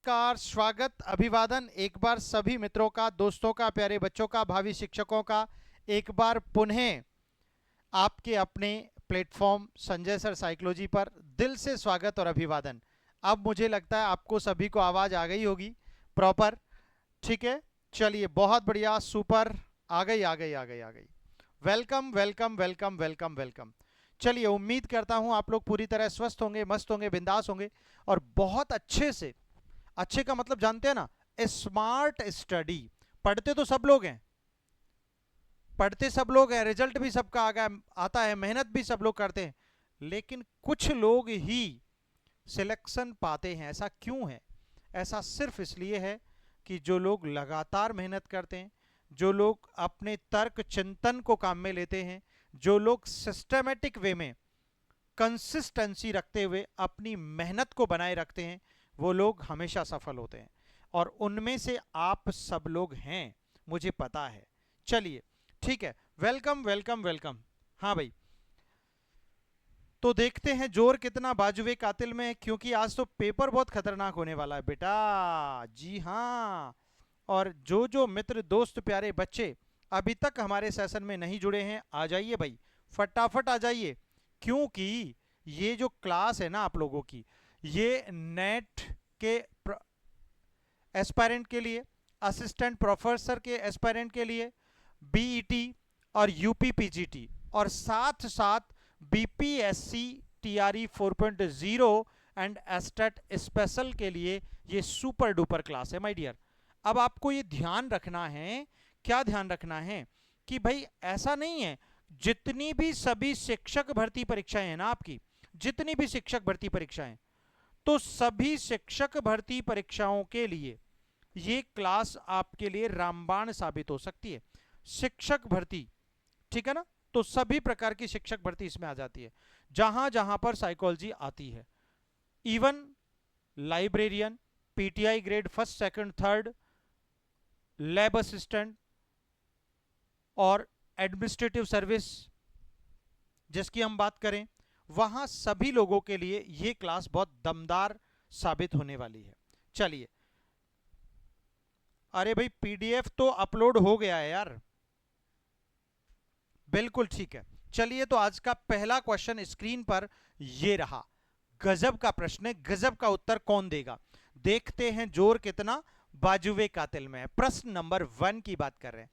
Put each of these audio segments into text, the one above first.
नमस्कार, स्वागत, अभिवादन एक बार सभी मित्रों का, दोस्तों का, प्यारे बच्चों का, भावी शिक्षकों का एक बार पुनः आपके अपने प्लेटफॉर्म संजय सर साइकोलॉजी पर दिल से स्वागत और अभिवादन। अब मुझे लगता है आपको सभी को आवाज आ गई होगी प्रॉपर। ठीक है, चलिए, बहुत बढ़िया, सुपर। आ गई आ गई आ गई आ गई। Welcome welcome welcome welcome welcome. चलिए, उम्मीद करता हूं आप लोग पूरी तरह स्वस्थ होंगे, मस्त होंगे, बिंदास होंगे और बहुत अच्छे से। अच्छे का मतलब जानते हैं ना, स्मार्ट स्टडी। पढ़ते तो सब लोग हैं, पढ़ते सब लोग हैं, रिजल्ट भी सबका आता है, मेहनत भी सब लोग करते हैं, लेकिन कुछ लोग ही सिलेक्शन पाते हैं। ऐसा क्यों है? ऐसा सिर्फ इसलिए है कि जो लोग लगातार मेहनत करते हैं, जो लोग अपने तर्क चिंतन को काम में लेते हैं, जो लोग सिस्टमेटिक वे में कंसिस्टेंसी रखते हुए अपनी मेहनत को बनाए रखते हैं, वो लोग हमेशा सफल होते हैं। और उनमें से आप सब लोग हैं, मुझे पता है। चलिए, ठीक है, वेलकम वेलकम वेलकम। हाँ भाई, तो देखते हैं जोर कितना बाजुए कातिल में है, क्योंकि आज तो पेपर बहुत खतरनाक होने वाला है बेटा। जी हाँ। और जो जो मित्र, दोस्त, प्यारे बच्चे अभी तक हमारे सेशन में नहीं जुड़े हैं, आ जाइए भाई, फटाफट आ जाइए। क्योंकि ये जो क्लास है ना आप लोगों की, ये नेट के एस्पायरेंट के लिए, असिस्टेंट प्रोफेसर के एस्पायरेंट के लिए, बीईटी और यूपी पीजीटी, और साथ साथ BPSC TRE 4.0 and estate special के लिए ये सुपर डुपर क्लास है माय डियर। अब आपको ये ध्यान रखना है, क्या ध्यान रखना है कि भाई ऐसा नहीं है, जितनी भी सभी शिक्षक भर्ती परीक्षाएं हैं ना आपकी, जितनी भी शिक्षक भर्ती परीक्षाएं, तो सभी शिक्षक भर्ती परीक्षाओं के लिए ये क्लास आपके लिए रामबाण साबित हो सकती है। शिक्षक भर्ती, ठीक है ना, तो सभी प्रकार की शिक्षक भर्ती इसमें आ जाती है, जहां जहां पर साइकोलॉजी आती है। Even librarian, PTI grade first second third, lab assistant और एडमिनिस्ट्रेटिव सर्विस जिसकी हम बात करें, वहां सभी लोगों के लिए यह क्लास बहुत दमदार साबित होने वाली है। चलिए, अरे भाई, पीडीएफ तो अपलोड हो गया है यार। बिल्कुल ठीक है। चलिए, तो आज का पहला क्वेश्चन स्क्रीन पर ये रहा। गजब का प्रश्न है, गजब का उत्तर कौन देगा? देखते हैं जोर कितना बाजुए कातिल में है। प्रश्न नंबर 1 की बात कर रहे हैं।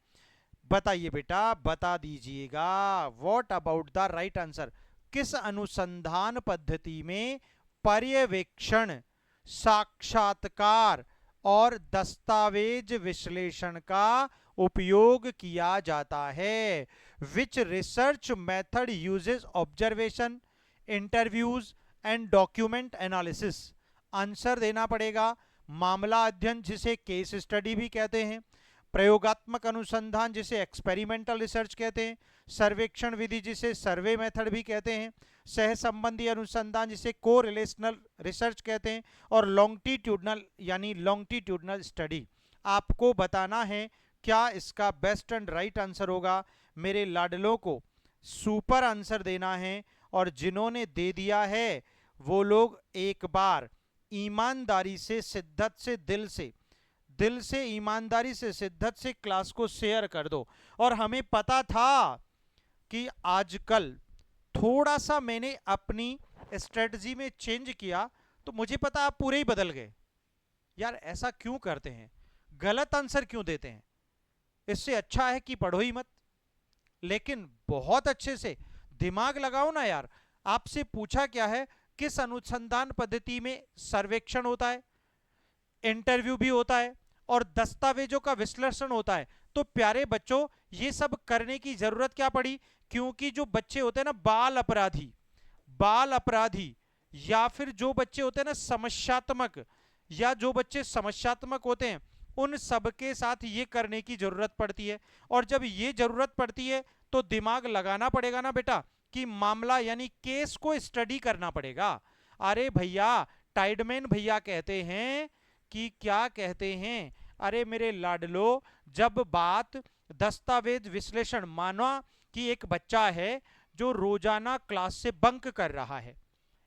बताइए बेटा, बता दीजिएगा, what about the right answer. किस अनुसंधान पद्धति में पर्यवेक्षण, साक्षात्कार और दस्तावेज विश्लेषण का उपयोग किया जाता है? Which research method uses observation, interviews and document analysis? Answer देना पड़ेगा। मामला अध्ययन, जिसे केस स्टडी भी कहते हैं, प्रयोगात्मक अनुसंधान जिसे एक्सपेरिमेंटल रिसर्च कहते हैं, सर्वेक्षण विधि जिसे सर्वे मेथड भी कहते हैं, सह संबंधी अनुसंधान जिसे को रिलेशनल रिसर्च कहते हैं, और लॉन्गिट्यूडनल यानी लॉन्गिट्यूडनल स्टडी। आपको बताना है क्या इसका बेस्ट एंड राइट आंसर होगा। मेरे लाडलों को सुपर आंसर देना है, और जिन्होंने दे दिया है वो लोग एक बार ईमानदारी से, शिद्दत से, दिल से ईमानदारी से, शिद्दत से क्लास को शेयर कर दो। और हमें पता था कि आजकल थोड़ा सा मैंने अपनी स्ट्रेटजी में चेंज किया, तो मुझे पता आप पूरे ही बदल गए। यार ऐसा क्यों करते हैं, गलत आंसर क्यों देते हैं? इससे अच्छा है कि पढ़ो ही मत। लेकिन बहुत अच्छे से दिमाग लगाओ ना यार। आपसे पूछा क्या है, किस अनुसंधान पद्धति में सर्वेक्षण होता है, इंटरव्यू भी होता है और दस्तावेजों का विश्लेषण होता है। तो प्यारे बच्चों, ये सब करने की जरूरत क्या पड़ी? क्योंकि जो बच्चे होते हैं ना बाल अपराधी, या फिर जो बच्चे होते हैं ना समस्यात्मक, या जो बच्चे समस्यात्मक होते हैं, उन सबके साथ ये करने की जरूरत पड़ती है। और जब ये जरूरत पड़ती है तो दिमाग लगाना पड़ेगा ना बेटा, कि मामला यानी केस को स्टडी करना पड़ेगा। अरे भैया, टाइडमैन भैया कहते हैं कि क्या कहते हैं, अरे मेरे लाडलो, जब बात दस्तावेज विश्लेषण, माना कि एक बच्चा है जो रोजाना क्लास से बंक कर रहा है,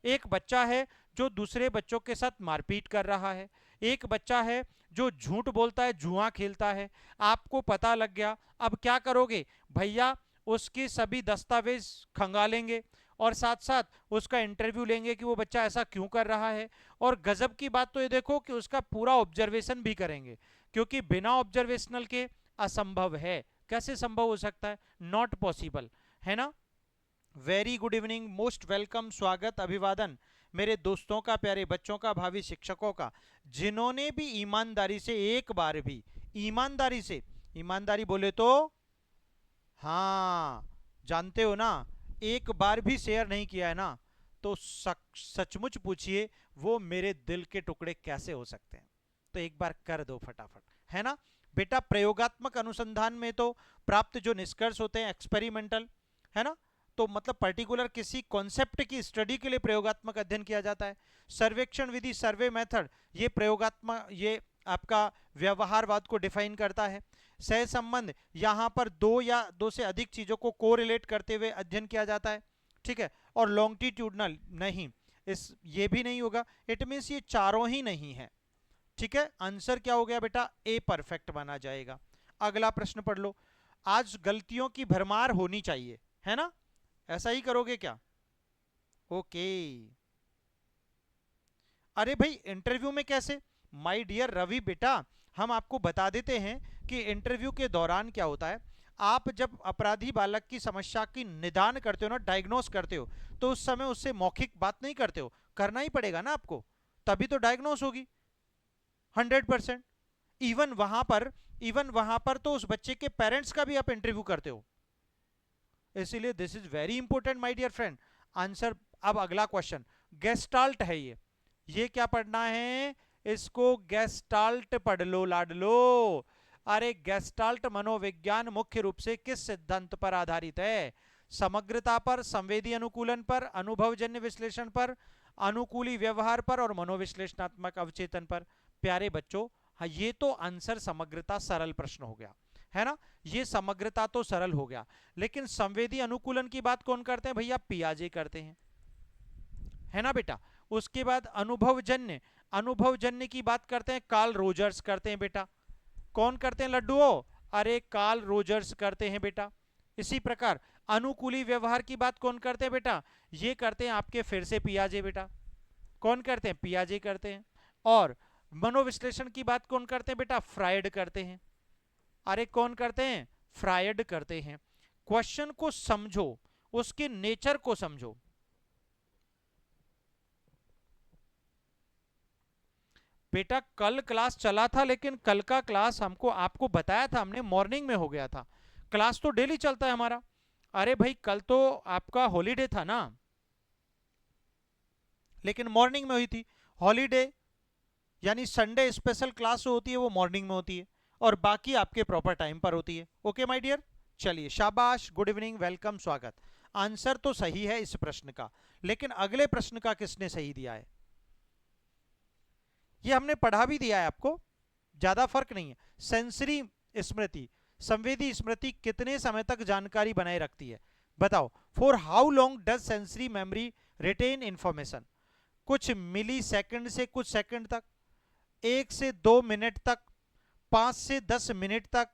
एक बच्चा है जो दूसरे बच्चों के साथ मारपीट कर रहा है, एक बच्चा है जो झूठ बोलता है, जुआ खेलता है, आपको पता लग गया, अब क्या करोगे भैया? उसके सभी दस्तावेज खंगालेंगे और साथ साथ उसका इंटरव्यू लेंगे कि वो बच्चा ऐसा क्यों कर रहा है। और गजब की बात तो ये देखो कि उसका पूरा ऑब्जर्वेशन भी करेंगे, क्योंकि बिना ऑब्जर्वेशनल के असंभव है। कैसे संभव हो सकता है? नॉट पॉसिबल, है ना। Very good evening, most welcome, स्वागत, अभिवादन मेरे दोस्तों का, प्यारे बच्चों का, भावी शिक्षकों का, जिन्होंने भी ईमानदारी से, एक बार भी ईमानदारी से, ईमानदारी बोले तो हाँ जानते हो ना, एक बार भी शेयर नहीं किया है ना, तो सचमुच पूछिए वो मेरे दिल के टुकड़े कैसे हो सकते हैं। तो एक बार कर दो फटाफट, है ना बेटा। प्रयोगात्मक अनुसंधान में तो प्राप्त जो निष्कर्ष होते हैं एक्सपेरिमेंटल, है ना, तो मतलब पर्टिकुलर किसी कॉन्सेप्ट की स्टडी के लिए प्रयोगात्मक अध्ययन किया जाता है। सर्वेक्षण विधि, सर्वे मेथड, ये प्रयोगात्मक, ये आपका व्यवहारवाद को डिफाइन करता है। सह संबंध, यहां पर दो या दो से अधिक चीजों को कोरिलेट करते हुए अध्ययन किया जाता है, ठीक है। और लॉन्गिट्यूडनल नहीं, इस ये भी नहीं होगा, इट मींस ये चारों ही नहीं है, ठीक है। आंसर क्या हो गया बेटा? ए परफेक्ट माना जाएगा। अगला प्रश्न पढ़ लो। आज गलतियों की भरमार होनी चाहिए, है ना, ऐसा ही करोगे क्या? ओके। अरे भाई इंटरव्यू में कैसे? माय डियर रवि बेटा, हम आपको बता देते हैं कि इंटरव्यू के दौरान क्या होता है। आप जब अपराधी बालक की समस्या की निदान करते हो ना, डायग्नोस करते हो, तो उस समय उससे मौखिक बात नहीं करते हो, करना ही पड़ेगा ना आपको, तभी तो डायग्नोस होगी 100%। इवन वहां पर तो उस बच्चे के पेरेंट्स का भी आप इंटरव्यू करते हो, इसीलिए this is very important my dear friend. Answer, अब अगला क्वेश्चन, गेस्टाल्ट है ये क्या पढ़ना है? इसको गेस्टाल्ट पढ़ लो लाडलो। अरे गेस्टाल्ट मनोविज्ञान मुख्य रूप से किस सिद्धांत पर आधारित है? समग्रता पर, संवेदी अनुकूलन पर, अनुभवजन्य विश्लेषण पर, अनुकूली व्यवहार पर और मनोविश्लेषणात्मक अवचेतन पर। प्यारे बच्चों, हाँ ये तो आंसर समग्रता सरल प्रश्न हो गया, है ना, ये समग्रता तो सरल हो गया। लेकिन संवेदी अनुकूलन की बात कौन करते हैं भैया? पियाजे करते हैं, है ना बेटा। उसके बाद अनुभवजन्य, अनुभवजन्य की बात करते हैं कार्ल रोजर्स करते हैं बेटा। कौन करते हैं लड्डुओं? अरे कार्ल रोजर्स करते हैं बेटा। इसी प्रकार अनुकूली व्यवहार की बात कौन करते हैं बेटा? ये करते हैं आपके फिर से पियाजे बेटा। कौन करते हैं? पियाजे करते हैं। और मनोविश्लेषण की बात कौन करते हैं बेटा? फ्रायड करते हैं। अरे कौन करते हैं? फ्रायड करते हैं। क्वेश्चन को समझो, उसके नेचर को समझो। बेटा कल क्लास चला था, लेकिन कल का क्लास हमको आपको बताया था हमने, मॉर्निंग में हो गया था। क्लास तो डेली चलता है हमारा। अरे भाई कल तो आपका हॉलीडे था ना, लेकिन मॉर्निंग में हुई थी। हॉलीडे यानी संडे स्पेशल क्लास जो होती है वो मॉर्निंग में होती है, और बाकी आपके प्रॉपर टाइम पर होती है। ओके माय डियर, चलिए शाबाश, गुड इवनिंग, वेलकम, स्वागत। आंसर तो सही है इस प्रश्न का, लेकिन अगले प्रश्न का किसने सही दिया है? ये हमने पढ़ा भी दिया है आपको, ज्यादा फर्क नहीं है। सेंसरी स्मृति, संवेदी स्मृति कितने समय तक जानकारी बनाए रखती है? बताओ। For how long does sensory memory retain information? कुछ मिली सेकंड से कुछ सेकंड तक, 1 से 2 मिनट तक, 5 से 10 मिनट तक,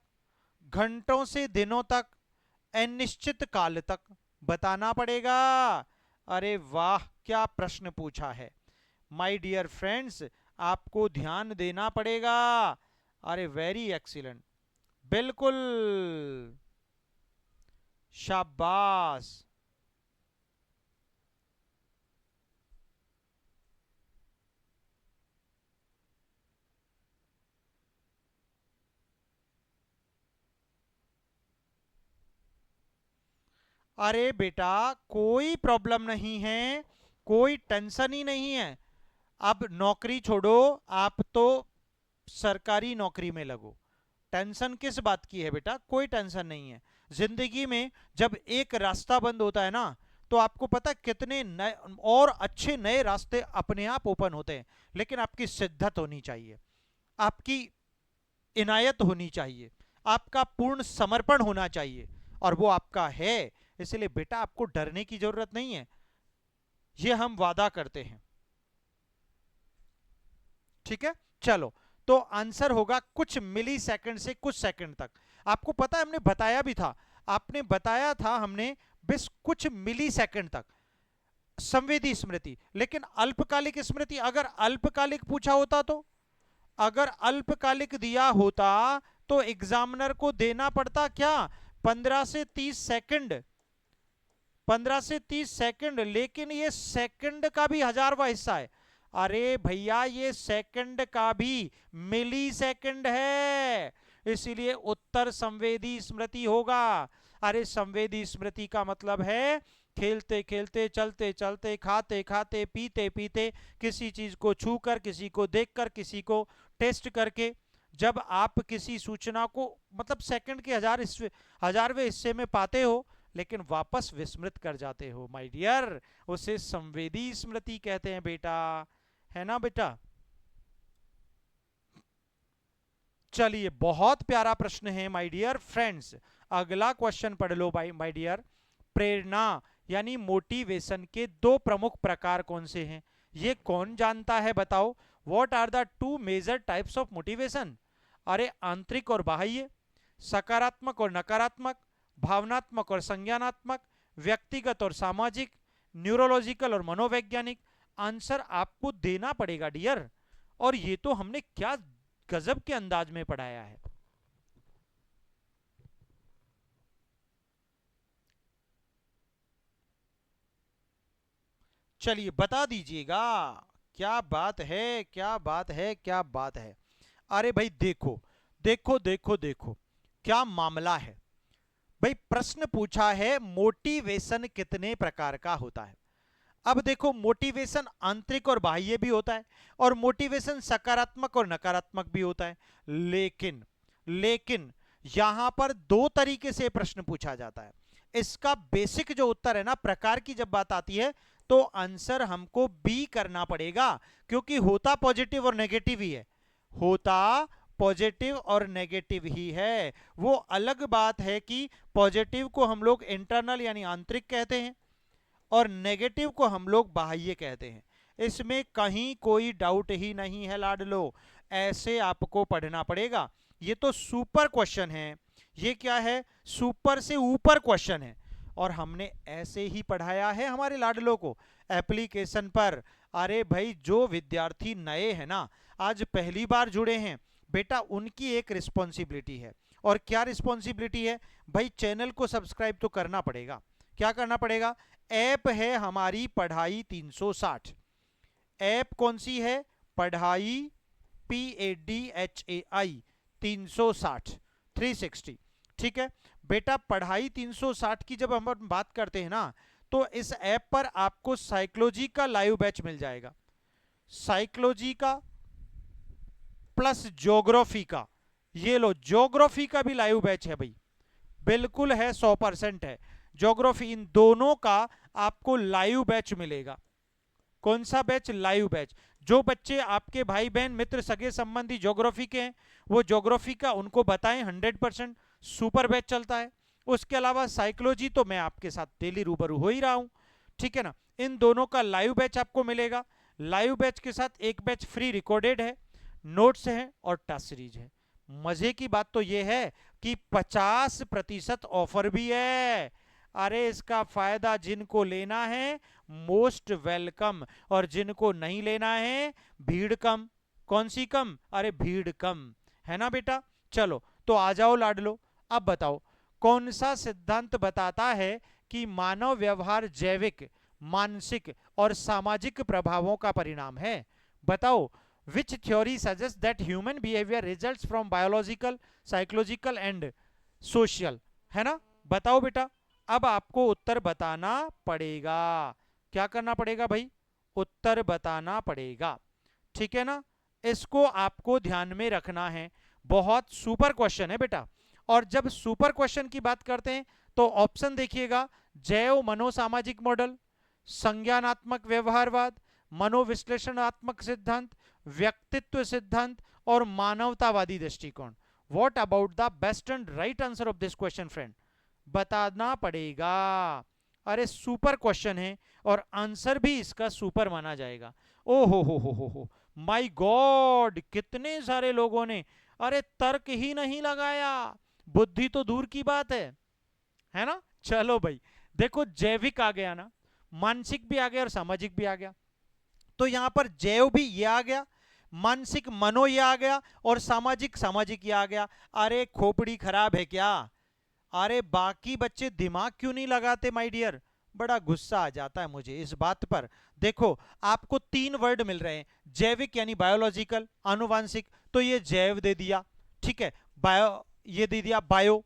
घंटों से दिनों तक, अनिश्चित काल तक? बताना पड़ेगा। अरे वाह क्या प्रश्न पूछा है माय डियर फ्रेंड्स, आपको ध्यान देना पड़ेगा। अरे वेरी एक्सीलेंट, बिल्कुल, शाबाश। अरे बेटा कोई प्रॉब्लम नहीं है, कोई टेंशन ही नहीं है। अब नौकरी छोड़ो, आप तो सरकारी नौकरी में लगो। टेंशन किस बात की है बेटा? कोई टेंशन नहीं है। जिंदगी में जब एक रास्ता बंद होता है ना, तो आपको पता है कितने नए और अच्छे नए रास्ते अपने आप ओपन होते हैं। लेकिन आपकी शिद्दत होनी चाहिए, आपकी इनायत होनी चाहिए, आपका पूर्ण समर्पण होना चाहिए, और वो आपका है। इसलिए बेटा आपको डरने की जरूरत नहीं है, ये हम वादा करते हैं, ठीक है। चलो, तो आंसर होगा कुछ मिली सेकंड से कुछ सेकंड तक। आपको पता है हमने बताया भी था, आपने बताया था हमने बस कुछ मिली सेकंड तक संवेदी स्मृति। लेकिन अल्पकालिक स्मृति, अगर अल्पकालिक पूछा होता तो, अगर अल्पकालिक दिया होता तो एग्जामिनर को देना पड़ता क्या, 15 से 30 सेकंड, 15 से 30 सेकंड। लेकिन ये सेकंड का भी हजारवां हिस्सा है। अरे भैया ये सेकंड का भी मिली सेकंड है, इसीलिए उत्तर संवेदी स्मृति होगा। अरे संवेदी स्मृति का मतलब है खेलते खेलते, चलते चलते, खाते खाते, पीते पीते, किसी चीज को छूकर, किसी को देखकर, किसी को टेस्ट करके, जब आप किसी सूचना को मतलब सेकंड के हजारवें हिस्से में पाते हो लेकिन वापस विस्मृत कर जाते हो माय डियर, उसे संवेदी स्मृति कहते हैं बेटा, है ना बेटा। चलिए, बहुत प्यारा प्रश्न है माय डियर फ्रेंड्स। अगला क्वेश्चन पढ़ लो भाई माय डियर। प्रेरणा यानी मोटिवेशन के दो प्रमुख प्रकार कौन से हैं, ये कौन जानता है बताओ। What are the two major types of motivation. अरे आंतरिक और बाह्य, सकारात्मक और नकारात्मक, भावनात्मक और संज्ञानात्मक, व्यक्तिगत और सामाजिक, न्यूरोलॉजिकल और मनोवैज्ञानिक। आंसर आपको देना पड़ेगा डियर। और ये तो हमने क्या गजब के अंदाज में पढ़ाया है। चलिए बता दीजिएगा, क्या बात है, क्या बात है, क्या बात है। अरे भाई देखो देखो देखो देखो, क्या मामला है भाई। प्रश्न पूछा है मोटिवेशन कितने प्रकार का होता है। अब देखो, मोटिवेशन आंतरिक और बाह्य भी होता है, और मोटिवेशन सकारात्मक और नकारात्मक भी होता है। लेकिन लेकिन यहां पर दो तरीके से प्रश्न पूछा जाता है। इसका बेसिक जो उत्तर है ना, प्रकार की जब बात आती है तो आंसर हमको बी करना पड़ेगा, क्योंकि होता पॉजिटिव और नेगेटिव ही है, होता पॉजिटिव और नेगेटिव ही है। वो अलग बात है कि पॉजिटिव को हम लोग इंटरनल यानी आंतरिक कहते हैं और नेगेटिव को हम लोग बाह्य कहते हैं। इसमें कहीं कोई डाउट ही नहीं है लाडलो, ऐसे आपको पढ़ना पड़ेगा। ये तो सुपर क्वेश्चन है, ये क्या है, सुपर से ऊपर क्वेश्चन है, और हमने ऐसे ही पढ़ाया है हमारे लाडलो को एप्लीकेशन पर। अरे भाई जो विद्यार्थी नए हैं ना, आज पहली बार जुड़े हैं बेटा, उनकी एक रिस्पॉन्सिबिलिटी है। और क्या रिस्पॉन्सिबिलिटी है भाई, चैनल को सब्सक्राइब तो करना पड़ेगा। क्या करना पड़ेगा, ऐप है हमारी पढ़ाई 360। ऐप कौन सी है, पढ़ाई PADHAI 360 360, ठीक है बेटा। पढ़ाई 360 की जब हम बात करते हैं ना, तो इस ऐप पर आपको साइकोलॉजी का लाइव बैच मिल जाएगा, साइकोलॉजी का प्लस ज्योग्राफी का। ये लो, ज्योग्राफी का भी लाइव बैच है भाई, बिल्कुल है, 100% है। ज्योग्राफी, इन दोनों का आपको लाइव बैच मिलेगा। कौन सा बैच, लाइव बैच। जो बच्चे आपके भाई बहन मित्र सगे संबंधी ज्योग्राफी के हैं, वो ज्योग्राफी का उनको बताएं, 100% सुपर बैच चलता है। उसके अलावा साइकोलॉजी तो मैं आपके साथ डेली रूबरू हो ही रहा हूं, ठीक है ना। इन दोनों का लाइव बैच आपको मिलेगा। लाइव बैच के साथ एक बैच फ्री रिकॉर्डेड है, नोट्स है और टेस्ट सीरीज है। मजे की बात तो यह है कि 50% ऑफर भी है। अरे इसका फायदा जिनको लेना है मोस्ट वेलकम, और जिनको नहीं लेना है भीड़ कम। कौन सी कम, अरे भीड़ कम, है ना बेटा। चलो तो आ जाओ लाडलो, अब बताओ कौन सा सिद्धांत बताता है कि मानव व्यवहार जैविक, मानसिक और सामाजिक प्रभावों का परिणाम है। बताओ, which theory suggests that human behavior results from biological, psychological and social, है ना। बताओ बेटा, अब आपको उत्तर बताना पड़ेगा। क्या करना पड़ेगा भाई, उत्तर बताना पड़ेगा, ठीक है ना। इसको आपको ध्यान में रखना है, बहुत सुपर क्वेश्चन है बेटा। और जब सुपर क्वेश्चन की बात करते हैं तो ऑप्शन देखिएगा, जैव मनोसामाजिक मॉडल, संज्ञानात्मक व्यवहारवाद, मनोविश्लेषणात्मक सिद्धांत, व्यक्तित्व सिद्धांत और मानवतावादी दृष्टिकोण। What about the best and right answer of this question friend, बताना पड़ेगा। अरे सुपर क्वेश्चन है और आंसर भी इसका सुपर माना जाएगा। ओ हो, माय गॉड, कितने सारे लोगों ने अरे तर्क ही नहीं लगाया, बुद्धि तो दूर की बात है ना। चलो भाई, देखो जैविक आ गया ना, मानसिक भी आ गया और सामाजिक भी आ गया। तो यहां पर जैव भी ये आ गया, मानसिक मनो ये आ गया, और सामाजिक सामाजिक ये आ गया। अरे खोपड़ी खराब है क्या? अरे बाकी बच्चे दिमाग क्यों नहीं लगाते माय डियर? बड़ा गुस्सा आ जाता है मुझे इस बात पर। देखो, आपको तीन वर्ड मिल रहे हैं, जैविक यानी बायोलॉजिकल, आनुवांशिक, तो ये जैव दे दिया, ठीक है। बायो, ये दे दिया बायो,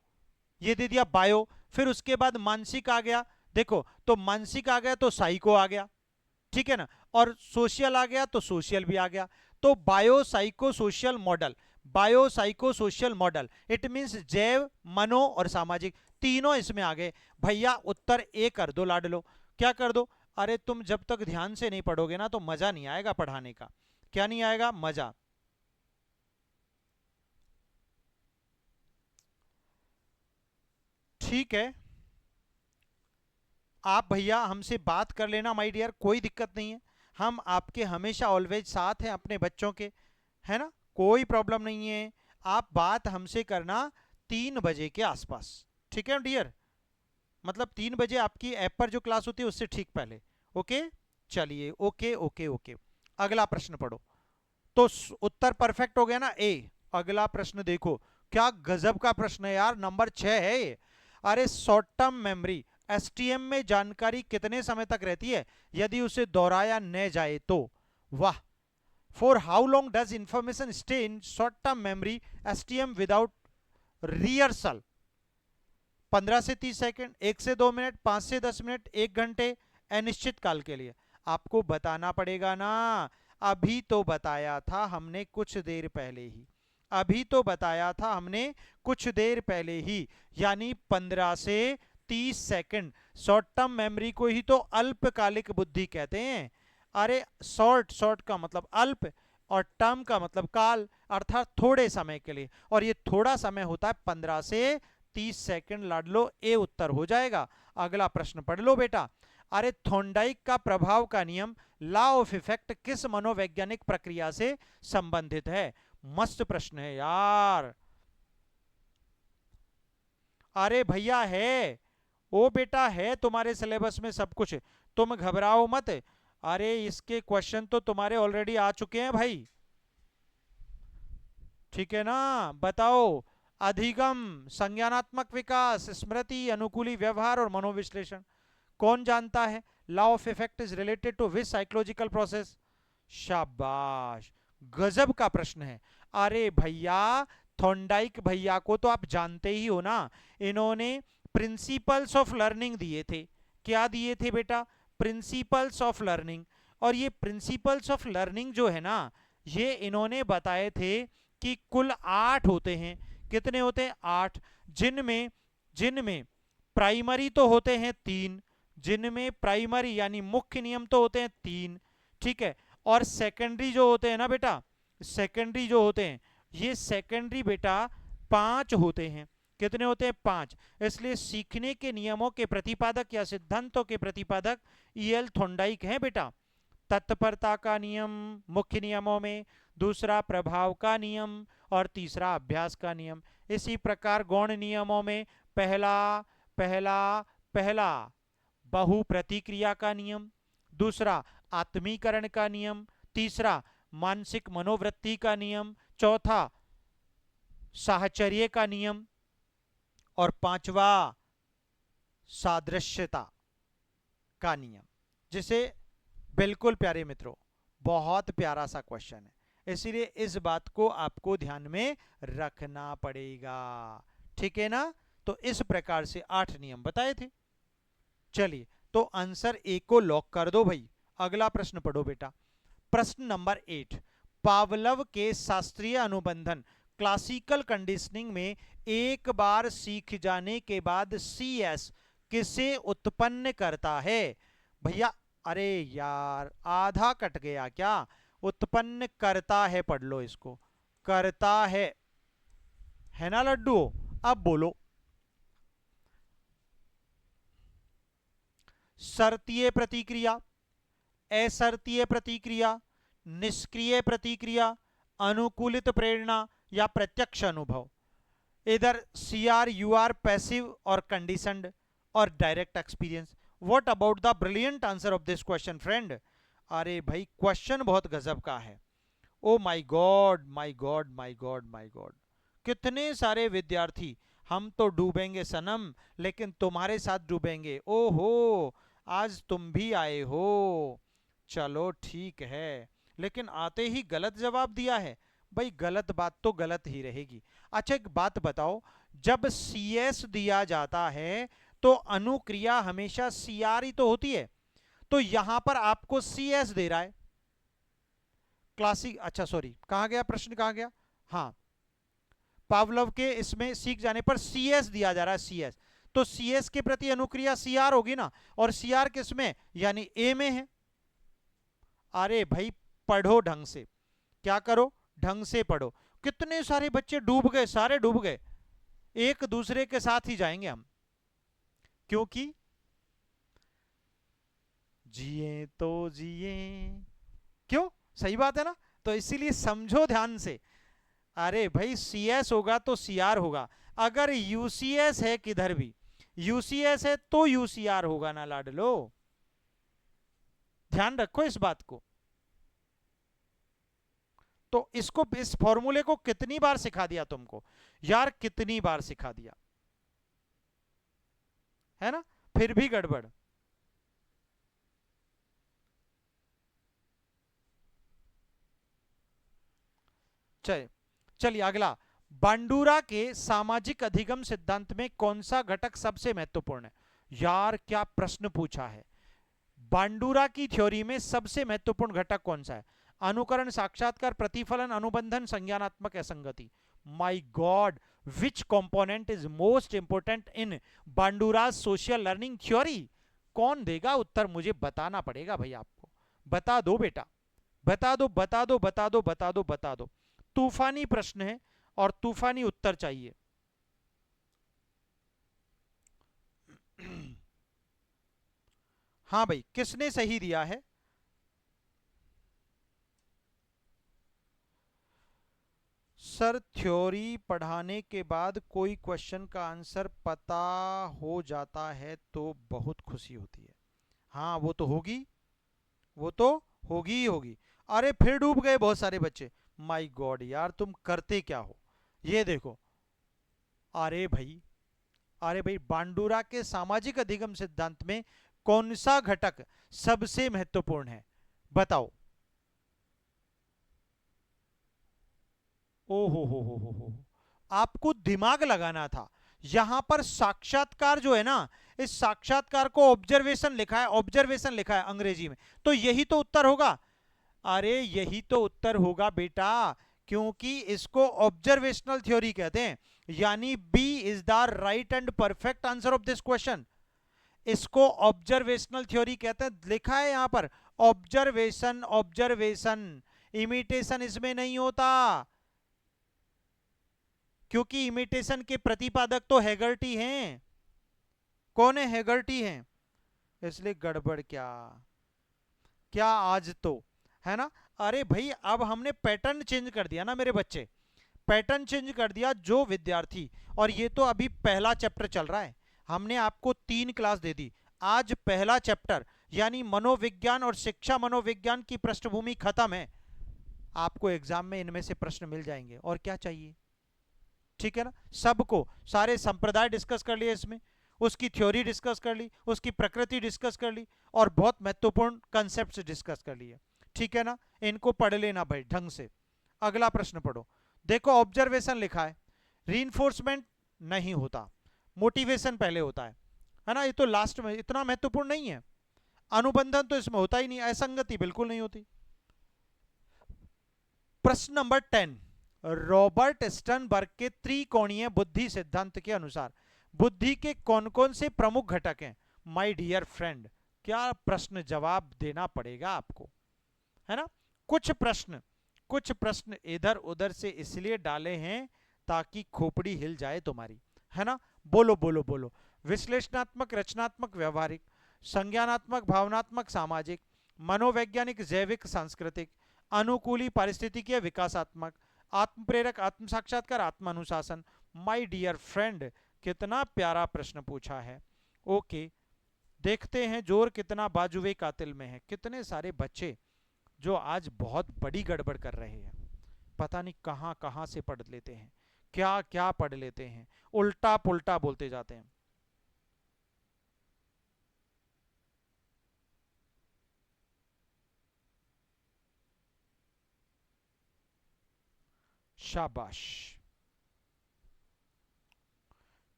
ये दे दिया बायो। फिर उसके बाद मानसिक आ गया, देखो तो मानसिक आ गया तो साइको आ गया, ठीक है ना। और सोशल आ गया तो सोशल भी आ गया। तो bio psycho social model, bio psycho social model, it means जैव, मनो और सामाजिक, तीनों इसमें आ गए। भैया उत्तर ए कर दो लाडलो। क्या कर दो? अरे तुम जब तक ध्यान से नहीं पढ़ोगे ना तो मजा नहीं आएगा पढ़ाने का। क्या नहीं आएगा? मजा। ठीक है, आप भैया हमसे बात कर लेना माय डियर, कोई दिक्कत नहीं है। हम आपके हमेशा ऑलवेज साथ हैं अपने बच्चों के, है ना, कोई प्रॉब्लम नहीं है। आप बात हमसे करना 3 बजे के आसपास, ठीक है डियर। मतलब 3 बजे आपकी ऐप पर जो क्लास होती है उससे ठीक पहले। ओके, चलिए, ओके ओके ओके। अगला प्रश्न पढ़ो। तो उत्तर परफेक्ट हो गया ना, ए। अगला प्रश्न देखो, क्या गजब का प्रश्न है यार, नंबर 6 है ये। अरे शॉर्ट टर्म मेमोरी, एसटीएम में जानकारी कितने समय तक रहती है यदि उसे दोहराया न जाए तो? वाह। For how long does information stay in short term memory STM without rehearsal? 15 से 30 सेकंड, 1 से 2 मिनट, 5 से 10 मिनट, 1 घंटे, अनिश्चित काल के लिए? आपको बताना पड़ेगा ना। अभी तो बताया था हमने कुछ देर पहले ही, अभी तो बताया था हमने कुछ देर पहले ही, यानी 15 से 30 सेकंड। शॉर्ट टर्म मेमोरी को ही तो अल्पकालिक बुद्धि कहते हैं। अरे शॉर्ट, शॉर्ट का मतलब अल्प, और टर्म का मतलब काल, अर्थात थोड़े समय के लिए, और ये थोड़ा समय होता है 15 से 30 सेकंड। लाडलो ए उत्तर हो जाएगा। अगला प्रश्न पढ़ लो बेटा। अरे थॉर्नडाइक का प्रभाव का नियम, लॉ ऑफ इफेक्ट, किस मनोवैज्ञानिक प्रक्रिया से संबंधित है? मस्त प्रश्न है यार। अरे भैया है, ओ बेटा है तुम्हारे सिलेबस में सब कुछ, तुम घबराओ मत। अरे इसके क्वेश्चन तो तुम्हारे ऑलरेडी आ चुके हैं भाई, ठीक है ना। बताओ। अधिगम, संज्ञानात्मक विकास, स्मृति, अनुकूली व्यवहार और मनोविश्लेषण, कौन जानता है? Law of effect is related to which psychological process? शाबाश, गजब का प्रश्न है। अरे भैया, थॉर्नडाइक भैया को तो आप जानते ही हो ना, इन्होंने प्रिंसिपल्स ऑफ लर्निंग दिए थे। क्या दिए थे बेटा? Principles of learning. और ये प्रिंसिपल्स ऑफ लर्निंग जो है ना, ये इन्होंने बताए थे कि कुल 8 होते हैं। कितने होते हैं? 8। जिनमें जिनमें प्राइमरी तो होते हैं 3, जिनमें प्राइमरी यानी मुख्य नियम तो होते हैं 3, ठीक है। और सेकेंडरी जो होते हैं ना बेटा, सेकेंडरी जो होते हैं, ये सेकेंडरी बेटा 5 होते हैं। कितने होते हैं? 5। इसलिए सीखने के नियमों के प्रतिपादक या सिद्धांतों के प्रतिपादक ईएल थॉर्नडाइक हैं बेटा। तत्परता का नियम मुख्य नियमों में, दूसरा प्रभाव का नियम, और तीसरा अभ्यास का नियम। इसी प्रकार गौण नियमों में पहला पहला पहला बहु प्रतिक्रिया का नियम, दूसरा आत्मीकरण का नियम, तीसरा मानसिक मनोवृत्ति का नियम, चौथा साहचर्य का नियम, और पांचवा सादृश्यता का नियम। जिसे, बिल्कुल प्यारे मित्रों, बहुत प्यारा सा क्वेश्चन है, इसलिए इस बात को आपको ध्यान में रखना पड़ेगा, ठीक है ना। तो इस प्रकार से 8 नियम बताए थे। चलिए, तो आंसर ए को लॉक कर दो भाई। अगला प्रश्न पढ़ो बेटा। प्रश्न नंबर 8, पावलव के शास्त्रीय अनुबंधन, क्लासिकल कंडीशनिंग में एक बार सीख जाने के बाद सीएस किसे उत्पन्न करता है? भैया, अरे यार आधा कट गया क्या? उत्पन्न करता है पढ़ लो इसको, करता है ना लड्डू? अब बोलो। शर्तीय प्रतिक्रिया, असर्तीय प्रतिक्रिया, निष्क्रिय प्रतिक्रिया, अनुकूलित प्रेरणा या प्रत्यक्ष अनुभव। इधर see are, you are passive और कंडीशनड और direct experience. What about the brilliant answer of this question friend? अरे भाई क्वेश्चन बहुत गजब का है। Oh my god my god my god my god, कितने सारे विद्यार्थी, हम तो डूबेंगे सनम लेकिन तुम्हारे साथ डूबेंगे। ओहो, आज तुम भी आए हो, चलो ठीक है, लेकिन आते ही गलत जवाब दिया है। भाई गलत बात तो गलत ही रहेगी। अच्छा एक बात बताओ, जब सी एस दिया जाता है तो अनुक्रिया हमेशा सी आर ही तो होती है, तो यहां पर आपको सी एस दे रहा है क्लासिक। अच्छा सॉरी, कहां गया प्रश्न, कहां गया? हाँ, पावलव के इसमें सीख जाने पर सी एस दिया जा रहा है, सी एस, तो सी एस के प्रति अनुक्रिया सी आर होगी ना, और सी आर किस में, यानी ए में है। अरे भाई पढ़ो ढंग से, क्या करो, ढंग से पढ़ो। कितने सारे बच्चे डूब गए, सारे डूब गए, एक दूसरे के साथ ही जाएंगे हम, क्योंकि जिए तो जिए, क्यों, सही बात है ना? तो इसीलिए समझो ध्यान से। अरे भाई सी एस होगा तो सी आर होगा, अगर यूसीएस है किधर भी, यूसीएस है तो यूसीआर होगा ना लाडलो, ध्यान रखो इस बात को। तो इसको, इस फॉर्मूले को कितनी बार सिखा दिया तुमको यार, कितनी बार सिखा दिया है ना, फिर भी गड़बड़। चलिए चलिए अगला, बांडुरा के सामाजिक अधिगम सिद्धांत में कौन सा घटक सबसे महत्वपूर्ण है? यार क्या प्रश्न पूछा है, बांडुरा की थ्योरी में सबसे महत्वपूर्ण घटक कौन सा है? अनुकरण, साक्षात्कार, प्रतिफलन, अनुबंधन, संज्ञानात्मक असंगति। My God, which component is most important in बांडुरा social learning theory? कौन देगा उत्तर, मुझे बताना पड़ेगा भाई आपको, बता दो बेटा, बता दो बता दो बता दो बता दो बता दो। तूफानी प्रश्न है और तूफानी उत्तर चाहिए। हाँ भाई, किसने सही दिया है? सर थ्योरी पढ़ाने के बाद कोई क्वेश्चन का आंसर पता हो जाता है तो बहुत खुशी होती है। हाँ वो तो होगी, वो तो होगी ही होगी। अरे फिर डूब गए बहुत सारे बच्चे, माय गॉड यार तुम करते क्या हो, ये देखो। अरे भाई, अरे भाई बांडुरा के सामाजिक अधिगम सिद्धांत में कौन सा घटक सबसे महत्वपूर्ण है, बताओ। ओ हो, आपको दिमाग लगाना था। यहां पर साक्षात्कार जो है ना, इस साक्षात्कार को ऑब्जर्वेशन लिखा है, ऑब्जर्वेशन लिखा है अंग्रेजी में, तो यही तो उत्तर होगा। अरे यही तो उत्तर होगा बेटा, क्योंकि इसको ऑब्जर्वेशनल थ्योरी कहते हैं, यानी B is the right and perfect answer of this question. इसको ऑब्जर्वेशनल थ्योरी कहते हैं, लिखा है यहां पर ऑब्जर्वेशन, ऑब्जर्वेशन, इमिटेशन इसमें नहीं होता, क्योंकि इमिटेशन के प्रतिपादक तो हेगर्टी हैं। कौन है? हेगर्टी हैं, इसलिए गड़बड़ क्या, क्या आज तो, है ना? अरे भाई अब हमने पैटर्न चेंज कर दिया ना मेरे बच्चे, पैटर्न चेंज कर दिया। जो विद्यार्थी, और ये तो अभी पहला चैप्टर चल रहा है, हमने आपको 3 क्लास दे दी, आज पहला चैप्टर, यानी मनोविज्ञान और शिक्षा मनोविज्ञान की पृष्ठभूमि खत्म है। आपको एग्जाम में इनमें से प्रश्न मिल जाएंगे, और क्या चाहिए, ठीक है ना? सबको, सारे संप्रदाय डिस्कस कर लिए इसमें, उसकी थ्योरी डिस्कस कर ली, उसकी प्रकृति डिस्कस कर ली, और बहुत महत्वपूर्ण कंसेप्ट डिस्कस कर लिए, ठीक है ना? इनको पढ़ लेना भाई ढंग से। अगला प्रश्न पढ़ो, देखो ऑब्जर्वेशन लिखा है, रीइंफोर्समेंट नहीं होता, मोटिवेशन पहले होता है ना? ये तो लास्ट में, इतना महत्वपूर्ण नहीं है। अनुबंधन तो इसमें होता ही नहीं, असंगति बिल्कुल नहीं होती। प्रश्न नंबर 10, रॉबर्ट स्टर्नबर्ग के त्रिकोणीय बुद्धि सिद्धांत के अनुसार बुद्धि के कौन कौन से प्रमुख घटक हैं? माय डियर फ्रेंड, क्या प्रश्न जवाब देना पड़ेगा आपको, है ना? कुछ प्रश्न इधर उधर से इसलिए डाले हैं ताकि खोपड़ी हिल जाए तुम्हारी, है ना? बोलो बोलो बोलो। विश्लेषणात्मक, रचनात्मक, व्यवहारिक, संज्ञानात्मक, भावनात्मक, सामाजिक, मनोवैज्ञानिक, जैविक, सांस्कृतिक, अनुकूली पारिस्थितिकीय विकासात्मक, आत्म प्रेरक, आत्म साक्षात्कार, आत्म अनुशासन। माय डियर फ्रेंड, कितना प्यारा प्रश्न पूछा है। ओके, देखते हैं जोर कितना बाजुए कातिल में है। कितने सारे बच्चे जो आज बहुत बड़ी गड़बड़ कर रहे हैं, पता नहीं कहां कहां से पढ़ लेते हैं, क्या क्या पढ़ लेते हैं, उल्टा पुल्टा बोलते जाते हैं। शाबाश।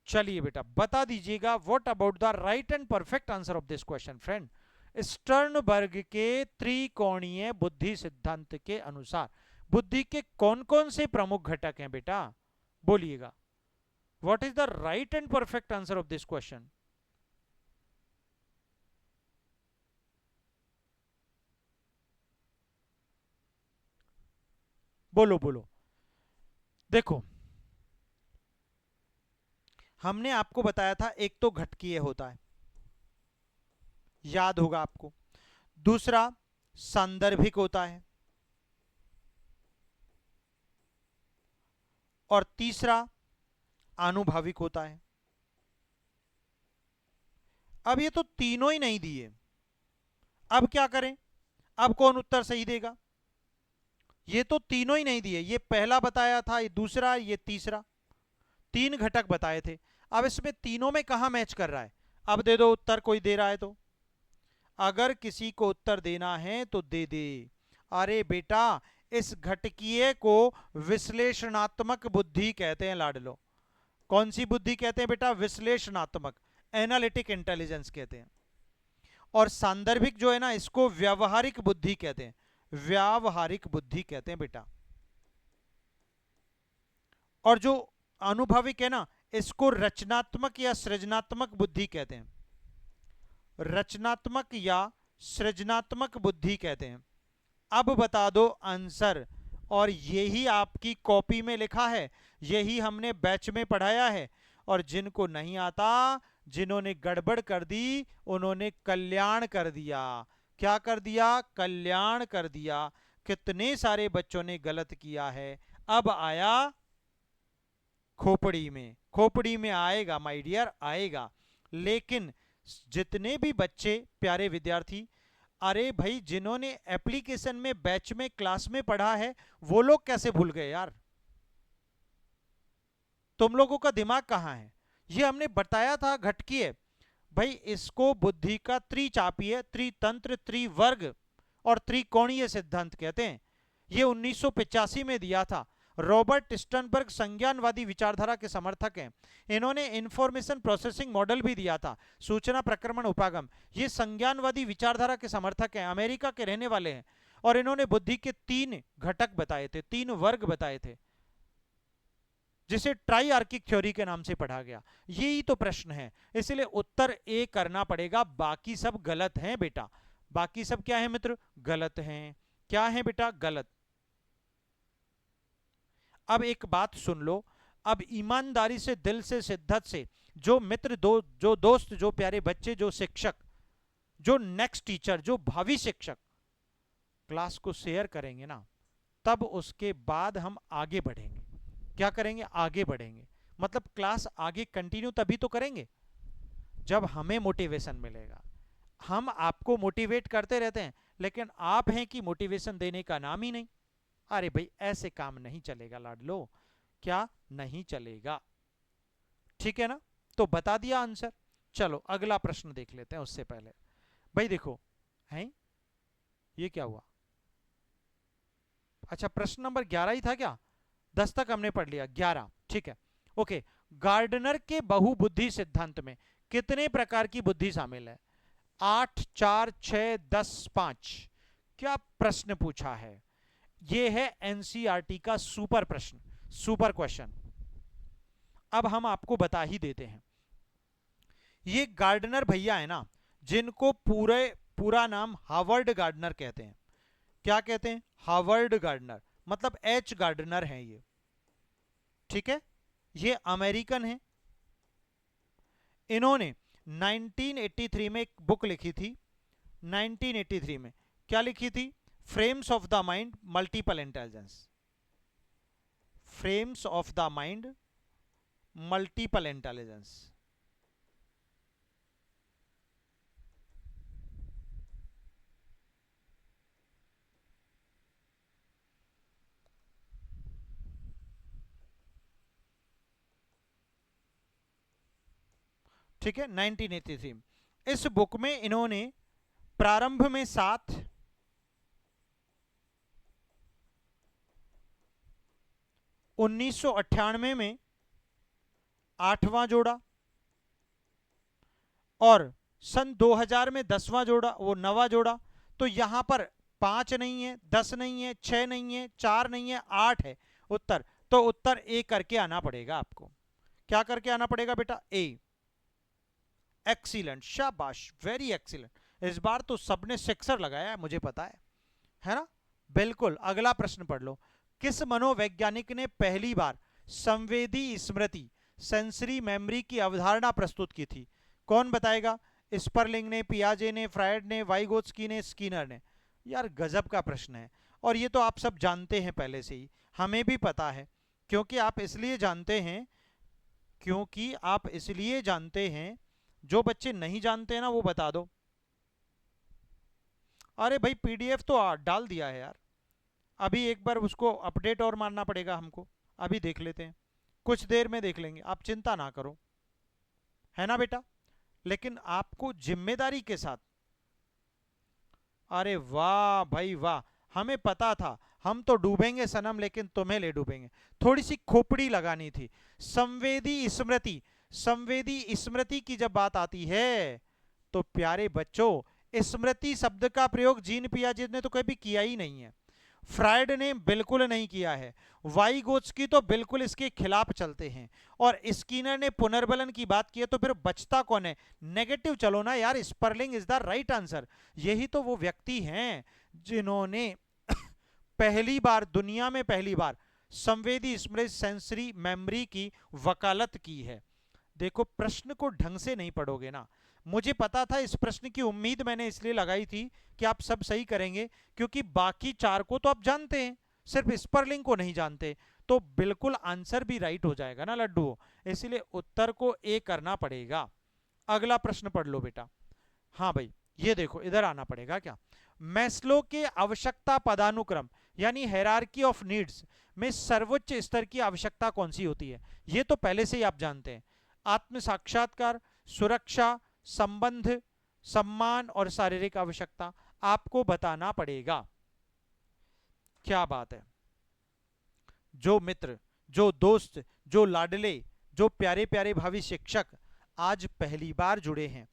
चलिए बेटा बता दीजिएगा, what about the right and perfect answer of this question friend. Sternberg के त्रिकोणीय बुद्धि सिद्धांत के अनुसार बुद्धि के कौन कौन से प्रमुख घटक हैं बेटा, बोलिएगा। What is the right and perfect answer of this question? बोलो बोलो। देखो, हमने आपको बताया था एक तो घटकीय होता है, याद होगा आपको। दूसरा सांदर्भिक होता है, और तीसरा आनुभाविक होता है। अब ये तो तीनों ही नहीं दिए, अब क्या करें? अब कौन उत्तर सही देगा? ये तो तीनों ही नहीं दिए, ये पहला बताया था, ये दूसरा, ये तीसरा, तीन घटक बताए थे। अब इसमें तीनों में कहां मैच कर रहा है? अब दे दो उत्तर, कोई दे रहा है तो। अगर किसी को उत्तर देना है तो दे दे। अरे बेटा, इस घटकीय को विश्लेषणात्मक बुद्धि कहते हैं लाडलो। कौन सी बुद्धि कहते हैं बेटा? विश्लेषणात्मक, एनालिटिक इंटेलिजेंस कहते हैं। और सांदर्भिक जो है ना, इसको व्यावहारिक बुद्धि कहते हैं, व्यावहारिक बुद्धि कहते हैं बेटा। और जो अनुभविक है ना, इसको रचनात्मक या सृजनात्मक बुद्धि कहते हैं, रचनात्मक या सृजनात्मक बुद्धि कहते हैं। अब बता दो आंसर, और यही आपकी कॉपी में लिखा है, यही हमने बैच में पढ़ाया है। और जिनको नहीं आता, जिन्होंने गड़बड़ कर दी, उन्होंने कल्याण कर दिया। क्या कर दिया? कल्याण कर दिया। कितने सारे बच्चों ने गलत किया है। अब आया खोपड़ी में, खोपड़ी में आएगा माय डियर, आएगा। लेकिन जितने भी बच्चे प्यारे विद्यार्थी, अरे भाई जिन्होंने एप्लीकेशन में, बैच में, क्लास में पढ़ा है, वो लोग कैसे भूल गए यार? तुम लोगों का दिमाग कहां है? ये हमने बताया था घटकीय, भाई इसको बुद्धि का त्रिचापीय, त्रितंत्र, त्रिवर्ग और त्रिकोणीय सिद्धांत कहते हैं। ये 1985 में दिया था। रॉबर्ट स्टर्नबर्ग संज्ञानवादी विचारधारा के समर्थक हैं। इन्होंने इंफॉर्मेशन प्रोसेसिंग मॉडल भी दिया था, सूचना प्रक्रमण उपागम। ये संज्ञानवादी विचारधारा के समर्थक हैं, अमेरिका के रहने वाले हैं। और इन्होंने बुद्धि के तीन घटक बताए थे, तीन वर्ग बताए थे, जिसे ट्राइआर्किक थ्योरी के नाम से पढ़ा गया। यही तो प्रश्न है, इसलिए उत्तर ए करना पड़ेगा। बाकी सब गलत हैं बेटा, बाकी सब क्या है मित्र? गलत हैं। क्या है बेटा? गलत। अब एक बात सुन लो, अब ईमानदारी से, दिल से, शिद्दत से, जो मित्र, जो दोस्त, जो प्यारे बच्चे, जो शिक्षक, जो नेक्स्ट टीचर, जो भावी शिक्षक क्लास को शेयर करेंगे ना, तब उसके बाद हम आगे बढ़ेंगे। क्या करेंगे? आगे बढ़ेंगे। मतलब क्लास आगे कंटिन्यू तभी तो करेंगे जब हमें मोटिवेशन मिलेगा। हम आपको मोटिवेट करते रहते हैं, लेकिन आप हैं कि मोटिवेशन देने का नाम ही नहीं। अरे भाई ऐसे काम नहीं चलेगा लाडलो, क्या नहीं चलेगा? ठीक है ना? तो बता दिया आंसर। चलो अगला प्रश्न देख लेते हैं उससे पहले। भाई देखो, है ये क्या हुआ? अच्छा, प्रश्न नंबर 11 ही था क्या? 10 तक हमने पढ़ लिया, 11 ठीक है। ओके, गार्डनर के बहुबुद्धि सिद्धांत में कितने प्रकार की बुद्धि शामिल है? 8, 4, 6, 10, 5। क्या प्रश्न पूछा है? ये है एनसीईआरटी का सुपर प्रश्न, सुपर क्वेश्चन। अब हम आपको बता ही देते हैं। ये गार्डनर भैया है ना, जिनको पूरा नाम हावर्ड गार्डनर कहते हैं। क्या कहते हैं? हावर्ड गार्डनर, मतलब एच गार्डनर हैं ये। ठीक है, ये अमेरिकन है। इन्होंने 1983 में एक बुक लिखी थी। 1983 में क्या लिखी थी? Frames of the mind multiple intelligence, frames of the mind multiple intelligence. ठीक है, 1983। इस बुक में इन्होंने प्रारंभ में 7, 1998 में 8वां जोड़ा, और सन 2000 में 10वां जोड़ा, वो 9वां जोड़ा। तो यहां पर 5 नहीं है, 10 नहीं है, 6 नहीं है, 4 नहीं है, 8 है उत्तर। तो उत्तर ए करके आना पड़ेगा आपको। क्या करके आना पड़ेगा बेटा? ए। एक्सीलेंट, शाबाश, वेरी एक्सीलेंट। इस बार तो सबने सिक्सर लगाया है, मुझे पता है ना? बिल्कुल। अगला प्रश्न पढ़ लो। किस मनोवैज्ञानिक ने पहली बार संवेदी स्मृति, सेंसरी मेमोरी की अवधारणा प्रस्तुत की थी? कौन बताएगा? स्पर्लिंग ने, पियाजे ने, फ्रायड ने, वाइगोत्स्की ने, स्किनर ने? यार गजब का प्रश्न है, और ये तो आप सब जानते हैं पहले से ही, हमें भी पता है। क्योंकि आप इसलिए जानते हैं, क्योंकि आप इसलिए जानते हैं, जो बच्चे नहीं जानते हैं ना वो बता दो। अरे भाई पीडीएफ तो डाल दिया है यार, अभी एक बार उसको अपडेट और मारना पड़ेगा हमको। अभी देख लेते हैं, कुछ देर में देख लेंगे, आप चिंता ना करो, है ना बेटा? लेकिन आपको जिम्मेदारी के साथ। अरे वाह भाई वाह, हमें पता था हम तो डूबेंगे सनम, लेकिन तुम्हें ले डूबेंगे। थोड़ी सी खोपड़ी लगानी थी। संवेदी स्मृति, संवेदी स्मृति की जब बात आती है तो प्यारे बच्चों, स्मृति शब्द का प्रयोग जीन पियाजे ने तो कभी किया ही नहीं है, फ्रायड ने बिल्कुल नहीं किया है, वाइगोत्स्की तो बिल्कुल इसके खिलाफ चलते हैं, और स्किनर ने पुनर्बलन की बात की है। तो फिर बचता कौन है? नेगेटिव चलो ना यार, Sperling is the right answer. यही तो वो व्यक्ति हैं जिन्होंने पहली बार, दुनिया में पहली बार संवेदी स्मृति, सेंसरी मेमोरी की वकालत की है। देखो प्रश्न को ढंग से नहीं पढ़ोगे ना, मुझे पता था, इस प्रश्न की उम्मीद मैंने इसलिए लगाई थी कि आप सब सही करेंगे, क्योंकि बाकी 4 को तो आप जानते हैं, सिर्फ स्पर्लिंग को नहीं जानते। तो बिल्कुल आंसर भी राइट हो जाएगा ना लड्डू, इसलिए उत्तर को ए करना पड़ेगा। अगला प्रश्न पढ़ लो बेटा। हाँ भाई, ये देखो इधर आना पड़ेगा क्या। मैस्लो के आवश्यकता पदानुक्रम यानी हायरार्की ऑफ नीड्स में सर्वोच्च स्तर की आवश्यकता कौन सी होती है? ये तो पहले से ही आप जानते हैं। आत्म साक्षात्कार, सुरक्षा, संबंध, सम्मान और शारीरिक आवश्यकता। आपको बताना पड़ेगा। क्या बात है, जो मित्र, जो दोस्त, जो लाडले, जो प्यारे प्यारे भावी शिक्षक आज पहली बार जुड़े हैं,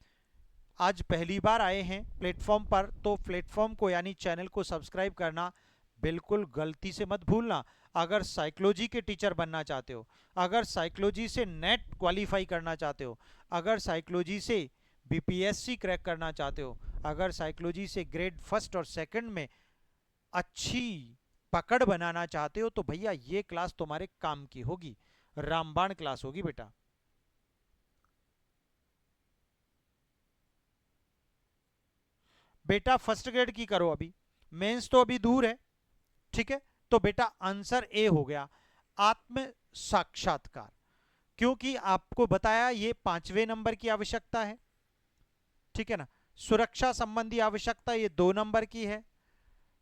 आज पहली बार आए हैं प्लेटफॉर्म पर, तो प्लेटफॉर्म को यानी चैनल को सब्सक्राइब करना बिल्कुल गलती से मत भूलना। अगर साइकोलॉजी के टीचर बनना चाहते हो, अगर साइकोलॉजी से नेट क्वालिफाई करना चाहते हो, अगर साइकोलॉजी से बीपीएससी क्रैक करना चाहते हो, अगर साइकोलॉजी से ग्रेड 1 और 2 में अच्छी पकड़ बनाना चाहते हो, तो भैया ये क्लास तुम्हारे काम की होगी, रामबाण क्लास होगी बेटा। बेटा फर्स्ट ग्रेड की करो, अभी मेंस तो अभी दूर है, ठीक है? तो बेटा आंसर ए हो गया, आत्म साक्षात्कार। क्योंकि आपको बताया ये 5वें नंबर की आवश्यकता है, ठीक है ना? सुरक्षा संबंधी आवश्यकता ये 2 नंबर की है,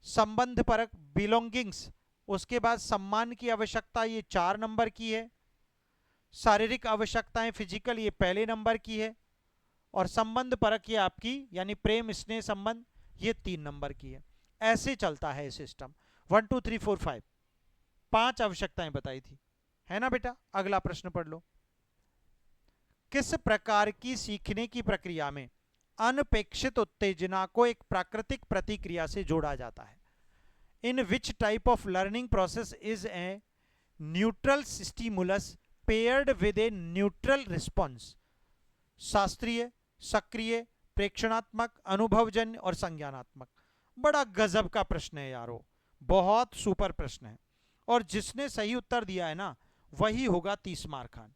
संबंध परक बिलोंगिंग्स, उसके बाद सम्मान की आवश्यकता ये 4 नंबर की है, शारीरिक आवश्यकताएं फिजिकल ये पहले नंबर की है, और संबंध परक ये आपकी यानी प्रेम स्नेह संबंध ये 3 नंबर की है। ऐसे चलता है सिस्टम। 1 2 3 4 5 5 आवश्यकताएं बताई थी, है ना बेटा? अगला प्रश्न पढ़ लो। किस प्रकार की सीखने की प्रक्रिया में अनपेक्षित उत्तेजना को एक प्राकृतिक प्रतिक्रिया से जोड़ा जाता है? In which type of learning process is a neutral stimulus paired with a neutral response? शास्त्रीय, सक्रिय, प्रेक्षणात्मक, अनुभवजन्य और संज्ञानात्मक। बड़ा गजब का प्रश्न है यारो, बहुत सुपर प्रश्न है, और जिसने सही उत्तर दिया है ना वही होगा 30 मार्क खान।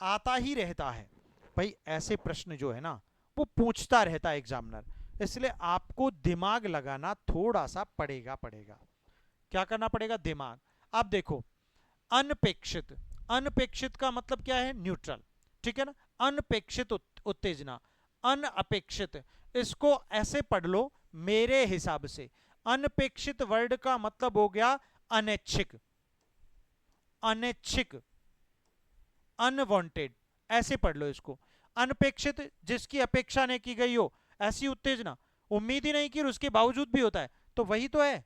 आता ही रहता है भाई, ऐसे प्रश्न जो है ना वो पूछता रहता है एग्जामिनर। इसलिए आपको दिमाग लगाना थोड़ा सा पड़ेगा। क्या करना पड़ेगा? दिमाग। अब देखो, अनपेक्षित, अनपेक्षित का मतलब क्या है? न्यूट्रल, ठीक है ना। अनपेक्षित उत्तेजना, अनअपेक्षित, इसको ऐसे पढ़ लो मेरे हिसाब से। अनपेक्षित वर्ड का मतलब हो गया अनैच्छिक, अनैच्छिक, अनवांटेड, ऐसे पढ़ लो इसको। अनपेक्षित, जिसकी अपेक्षा नहीं की गई हो, ऐसी उत्तेजना, उम्मीद ही नहीं की उसके बावजूद भी होता है, तो वही तो है।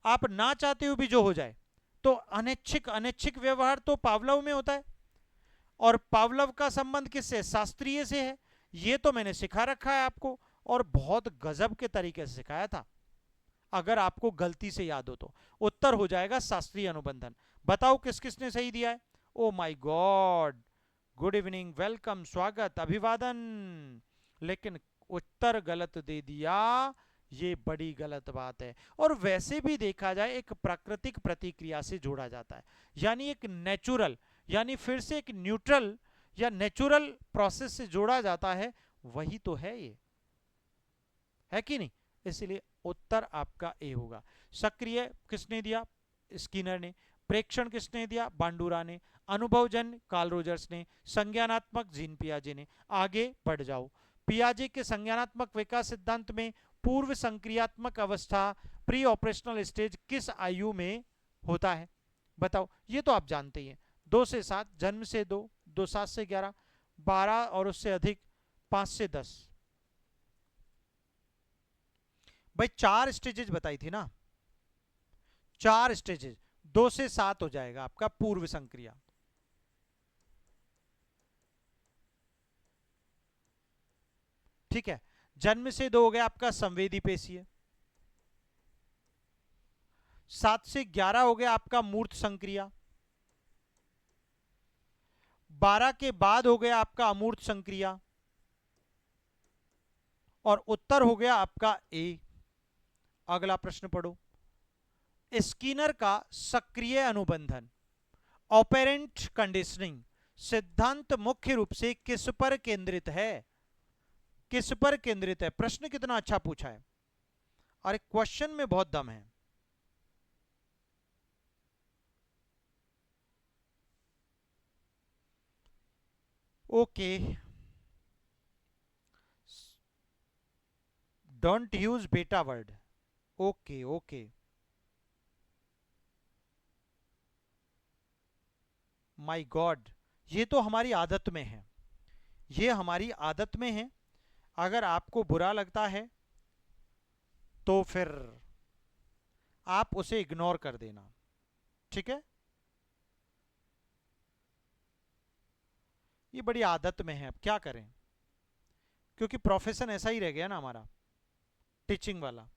आप ना चाहते हुए भी जो हो जाए, तो अनैच्छिक, अनैच्छिक व्यवहार तो पावलव में होता है। और पावलव का संबंध किससे? शास्त्रीय से है। ये तो मैंने सिखा रखा है आपको, और बहुत गजब के तरीके से सिखाया था। अगर आपको गलती से याद हो तो उत्तर हो जाएगा शास्त्रीय अनुबंधन। बताओ किस किसने सही दिया है? Oh my God, good evening, welcome, स्वागत, अभिवादन। लेकिन उत्तर गलत दे दिया, ये बड़ी गलत बात है। और वैसे भी देखा जाए एक प्राकृतिक प्रतिक्रिया से जोड़ा जाता है, यानी एक नेचुरल, यानी फिर से एक न्यूट्रल या नेचुरल प्रोसेस से जोड़ा जाता है, वही तो है ये, है कि नहीं? इसलिए उत्तर आपका ए होगा। सक्रिय किसने दिया? स्किनर ने। प्रेक्षण किसने दिया? बांडुरा ने। अनुभवजन कार्ल रोजर्स ने। संज्ञानात्मक जीन पियाजे ने। आगे बढ़ जाओ। पियाजे के संज्ञानात्मक विकास सिद्धांत में पूर्व संक्रियात्मक अवस्था, प्री ऑपरेशनल स्टेज किस आयु में होता है? बताओ, ये तो आप जानते ही हैं। 2 से 7, जन्म से 2, 2 7 से 11, 12 और उससे अधिक, 5 से 10। भाई 4 स्टेजेस बताई थी ना, 4 स्टेजेस, 2 से 7 हो जाएगा आपका पूर्व संक्रिया। ठीक है। जन्म से 2 हो गया आपका संवेदी पेशीय। 7 से 11 हो गया आपका मूर्त संक्रिया। 12 के बाद हो गया आपका अमूर्त संक्रिया। और उत्तर हो गया आपका ए। अगला प्रश्न पढ़ो। स्किनर का सक्रिय अनुबंधन, ऑपेरेंट कंडीशनिंग सिद्धांत मुख्य रूप से किस पर केंद्रित है? किस पर केंद्रित है? प्रश्न कितना अच्छा पूछा है, और क्वेश्चन में बहुत दम है। ओके, डोंट यूज बेटा word. Okay okay, my God, ये तो हमारी आदत में है, ये हमारी आदत में है। अगर आपको बुरा लगता है तो फिर आप उसे इग्नोर कर देना, ठीक है? ये बड़ी आदत में है, अब क्या करें, क्योंकि प्रोफेशन ऐसा ही रह गया ना हमारा, टीचिंग वाला।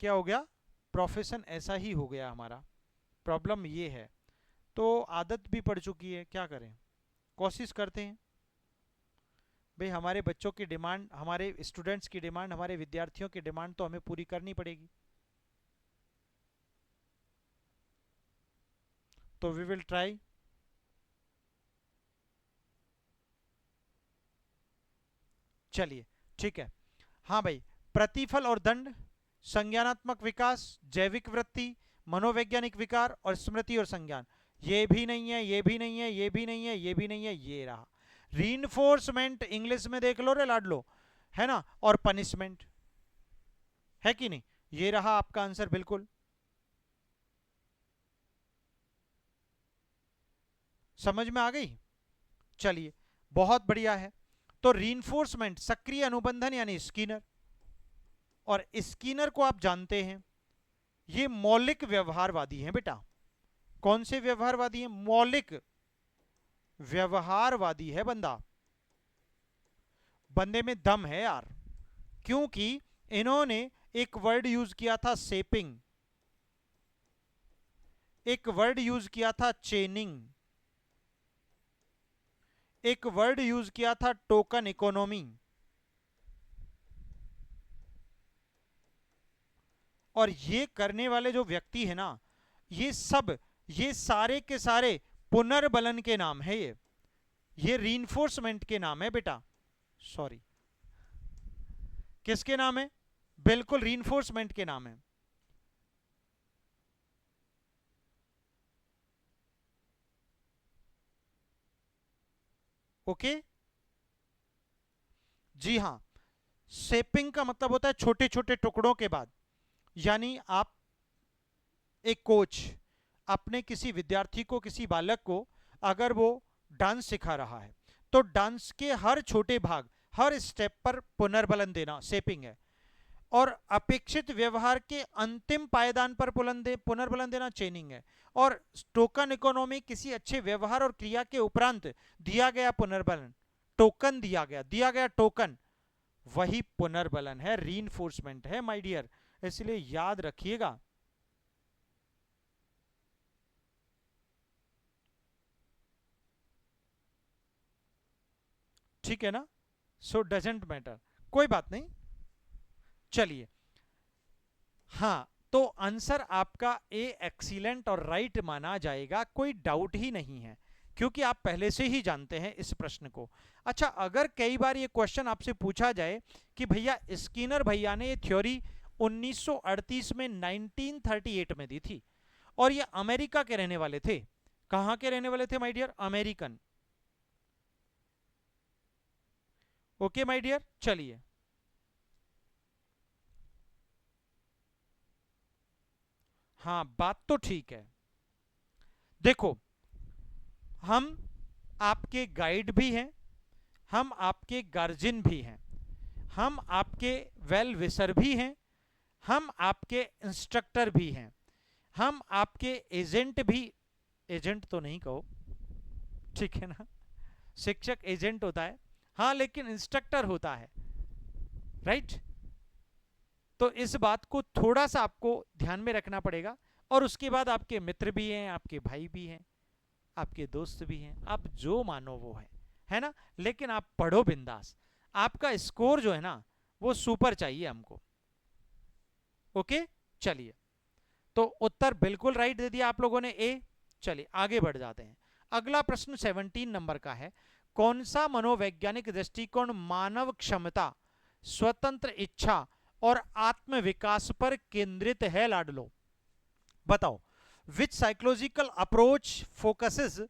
क्या हो गया? प्रोफेशन ऐसा ही हो गया हमारा, प्रॉब्लम ये है। तो आदत भी पड़ चुकी है, क्या करें, कोशिश करते हैं। भाई हमारे बच्चों की डिमांड, हमारे स्टूडेंट्स की डिमांड, हमारे विद्यार्थियों की डिमांड तो हमें पूरी करनी पड़ेगी। तो वी विल ट्राई। चलिए, ठीक है। हाँ भाई, प्रतिफल और दंड, संज्ञानात्मक विकास, जैविक वृत्ति, मनोवैज्ञानिक विकार और स्मृति और संज्ञान, ये भी नहीं है, ये भी नहीं है, ये भी नहीं है, ये भी नहीं है, ये रहा। रीइंफोर्समेंट इंग्लिश में देख लो रे लाडलो, है ना, और पनिशमेंट, है कि नहीं? ये रहा आपका आंसर बिल्कुल। समझ में आ गई? चलिए, बहुत बढ़िया है। तो रीइंफोर्समेंट, सक्रिय अनुबंधन यानी स्किनर, और स्किनर को आप जानते हैं, ये मौलिक व्यवहारवादी हैं बेटा। कौन से व्यवहारवादी हैं? मौलिक व्यवहारवादी है बंदा, बंदे में दम है यार। क्योंकि इन्होंने एक वर्ड यूज किया था सेपिंग, एक वर्ड यूज किया था चेनिंग, एक वर्ड यूज किया था टोकन इकोनॉमी, और ये करने वाले जो व्यक्ति है ना, ये सब, ये सारे के सारे पुनर्बलन के नाम है। ये रीइंफोर्समेंट के नाम है बेटा, सॉरी, किसके नाम है? बिल्कुल रीइंफोर्समेंट के नाम है। ओके, जी हां, शेपिंग का मतलब होता है छोटे छोटे टुकड़ों के बाद। यानी आप एक कोच अपने किसी विद्यार्थी को, किसी बालक को अगर वो डांस सिखा रहा है तो डांस के हर छोटे भाग, हर स्टेप पर पुनर्बलन देना शेपिंग है, और अपेक्षित व्यवहार के अंतिम पायदान पर पुनर्बलन देना चेनिंग है, और टोकन इकोनॉमी किसी अच्छे व्यवहार और क्रिया के उपरांत दिया गया पुनर्बलन, टोकन दिया गया टोकन, वही पुनर्बलन है, रीइंफोर्समेंट है माय डियर, इसलिए याद रखिएगा। ठीक है ना? सो डजेंट मैटर, कोई बात नहीं। चलिए, हाँ, तो आंसर आपका ए एक्सीलेंट और राइट माना जाएगा, कोई डाउट ही नहीं है, क्योंकि आप पहले से ही जानते हैं इस प्रश्न को। अच्छा, अगर कई बार ये क्वेश्चन आपसे पूछा जाए कि भैया स्किनर भैया ने ये थ्योरी 1938 में 1938 में दी थी, और ये अमेरिका के रहने वाले थे। कहां के रहने वाले थे my dear? American. Okay my dear, चलिए, हाँ बात तो ठीक है। देखो, हम आपके गाइड भी हैं, हम आपके गार्जियन भी हैं, हम आपके वेल विशर भी हैं, हम आपके इंस्ट्रक्टर भी हैं, हम आपके एजेंट भी, एजेंट तो नहीं कहो, ठीक है ना, शिक्षक एजेंट होता है, हाँ, लेकिन इंस्ट्रक्टर होता है, राइट? तो इस बात को थोड़ा सा आपको ध्यान में रखना पड़ेगा। और उसके बाद आपके मित्र भी हैं, आपके भाई भी हैं, आपके दोस्त भी हैं, आप जो मानो वो है ना? लेकिन आप पढ़ो बिंदास, आपका स्कोर जो है ना वो सुपर चाहिए हमको। ओके, चलिए, तो उत्तर बिल्कुल राइट दे दिया आप लोगों ने, ए। चलिए आगे बढ़ जाते हैं। अगला प्रश्न 17 नंबर का है, कौन सा मनोवैज्ञानिक दृष्टिकोण मानव क्षमता, स्वतंत्र इच्छा और आत्म विकास पर केंद्रित है लाडलो? बताओ, which psychological approach focuses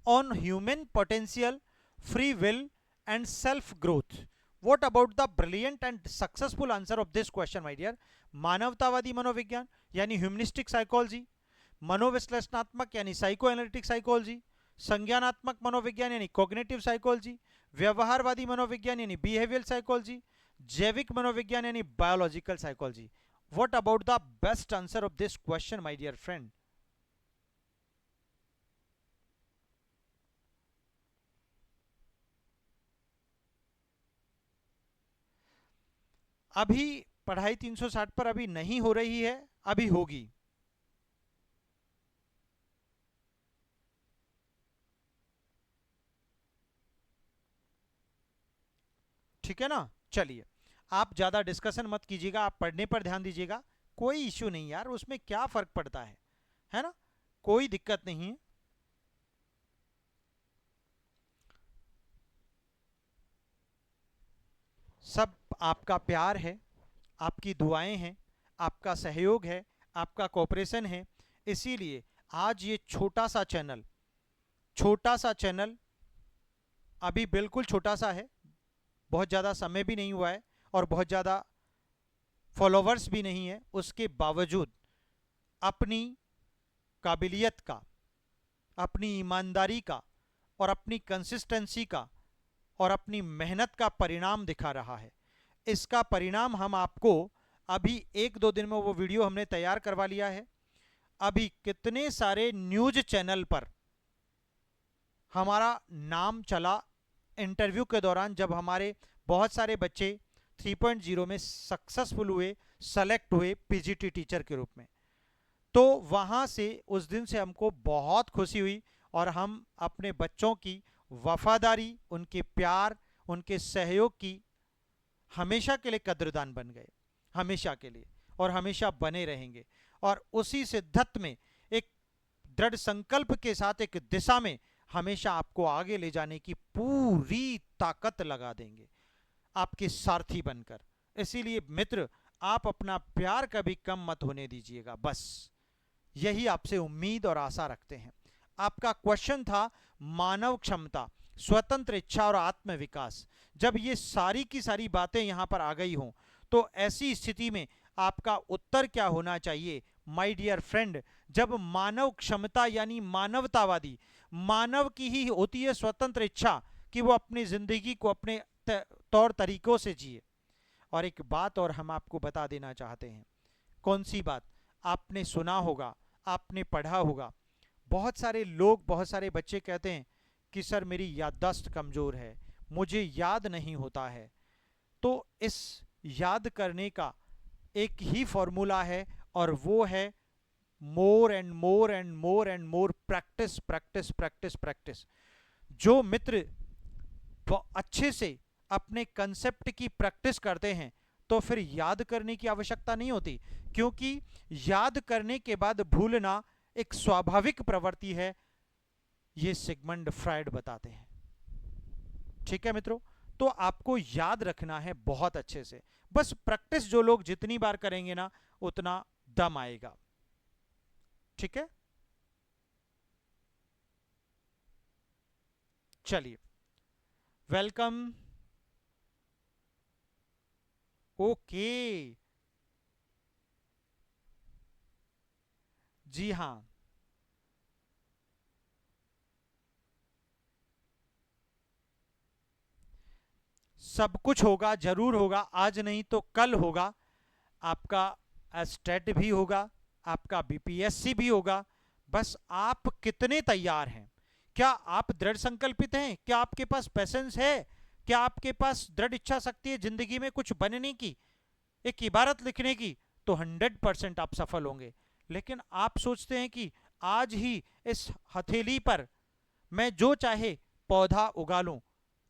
on human potential, free will and self growth? What about the brilliant and successful answer of this question, my dear? मानवतावादी मनोविज्ञान यानी ह्यूमनिस्टिक साइकोलॉजी, मनोविश्लेषणात्मक यानी साइको एनालिटिक साइकोलॉजी, संज्ञानात्मक मनोविज्ञान यानी कॉग्निटिव साइकोलॉजी, व्यवहारवादी मनोविज्ञान यानी behavioural psychology, जैविक मनोविज्ञान यानी biological psychology? What about the best answer of this question, my dear friend? अभी पढ़ाई 360 पर अभी नहीं हो रही है, अभी होगी। ठीक है ना? चलिए, आप ज्यादा डिस्कशन मत कीजिएगा, आप पढ़ने पर ध्यान दीजिएगा। कोई इश्यू नहीं यार, उसमें क्या फर्क पड़ता है ना? कोई दिक्कत नहीं है। सब आपका प्यार है, आपकी दुआएं हैं, आपका सहयोग है, आपका कोऑपरेशन है, इसीलिए आज ये छोटा सा चैनल अभी बिल्कुल छोटा सा है, बहुत ज़्यादा समय भी नहीं हुआ है और बहुत ज़्यादा फॉलोवर्स भी नहीं है, उसके बावजूद अपनी काबिलियत का, अपनी ईमानदारी का और अपनी कंसिस्टेंसी का और अपनी मेहनत का परिणाम दिखा रहा है। इसका परिणाम हम आपको अभी 1-2 दिन में, वो वीडियो हमने तैयार करवा लिया है। अभी कितने सारे न्यूज चैनल पर हमारा नाम चला इंटरव्यू के दौरान, जब हमारे बहुत सारे बच्चे 3.0 में सक्सेसफुल हुए, सेलेक्ट हुए पीजीटी टीचर के रूप में। तो वहां से, उस दिन से हमको बहुत खुशी हुई और हम अपने बच्चों की वफादारी, उनके प्यार, उनके सहयोग की हमेशा के लिए कद्रदान बन गए, हमेशा के लिए, और हमेशा बने रहेंगे। और उसी सिद्धत में, एक दृढ़ संकल्प के साथ, एक दिशा में हमेशा आपको आगे ले जाने की पूरी ताकत लगा देंगे, आपके सारथी बनकर। इसीलिए मित्र, आप अपना प्यार कभी कम मत होने दीजिएगा, बस यही आपसे उम्मीद और आशा रखते हैं। आपका क्वेश्चन था मानव क्षमता, स्वतंत्र इच्छा और आत्मविकास। जब ये सारी की सारी बातें यहां पर आ गई हों, तो ऐसी स्थिति में आपका उत्तर क्या होना चाहिए माय डियर फ्रेंड? जब मानव क्षमता यानी मानवतावादी, मानव की ही होती है स्वतंत्र इच्छा कि वो अपनी जिंदगी को अपने तौर तरीकों से जिए। और एक बात और हम आपको बता देना चाहते हैं। कौन सी बात? आपने सुना होगा, आपने पढ़ा होगा, बहुत सारे लोग, बहुत सारे बच्चे कहते हैं कि सर मेरी याददाश्त कमजोर है, मुझे याद नहीं होता है। तो इस याद करने का एक ही फॉर्मूला है, और वो है more and more and more and more practice, practice, practice, practice. जो मित्र अच्छे से अपने कंसेप्ट की प्रैक्टिस करते हैं, तो फिर याद करने की आवश्यकता नहीं होती, क्योंकि याद करने के बाद भूलना एक स्वाभाविक प्रवृत्ति है, ये सिगमंड फ्रायड बताते हैं। ठीक है मित्रों, तो आपको याद रखना है बहुत अच्छे से, बस प्रैक्टिस जो लोग जितनी बार करेंगे ना, उतना दम आएगा। ठीक है, चलिए, वेलकम। ओके, जी हां, सब कुछ होगा, जरूर होगा, आज नहीं तो कल होगा। आपका एस्टेट भी होगा, आपका बीपीएससी भी होगा। बस आप कितने तैयार हैं? क्या आप दृढ़ संकल्पित हैं? क्या आपके पास पैसेंस है? क्या आपके पास दृढ़ इच्छा शक्ति है जिंदगी में कुछ बनने की, एक इबारत लिखने की? तो 100% आप सफल होंगे। लेकिन आप सोचते हैं कि आज ही इस हथेली पर मैं जो चाहे पौधा उगा लूं,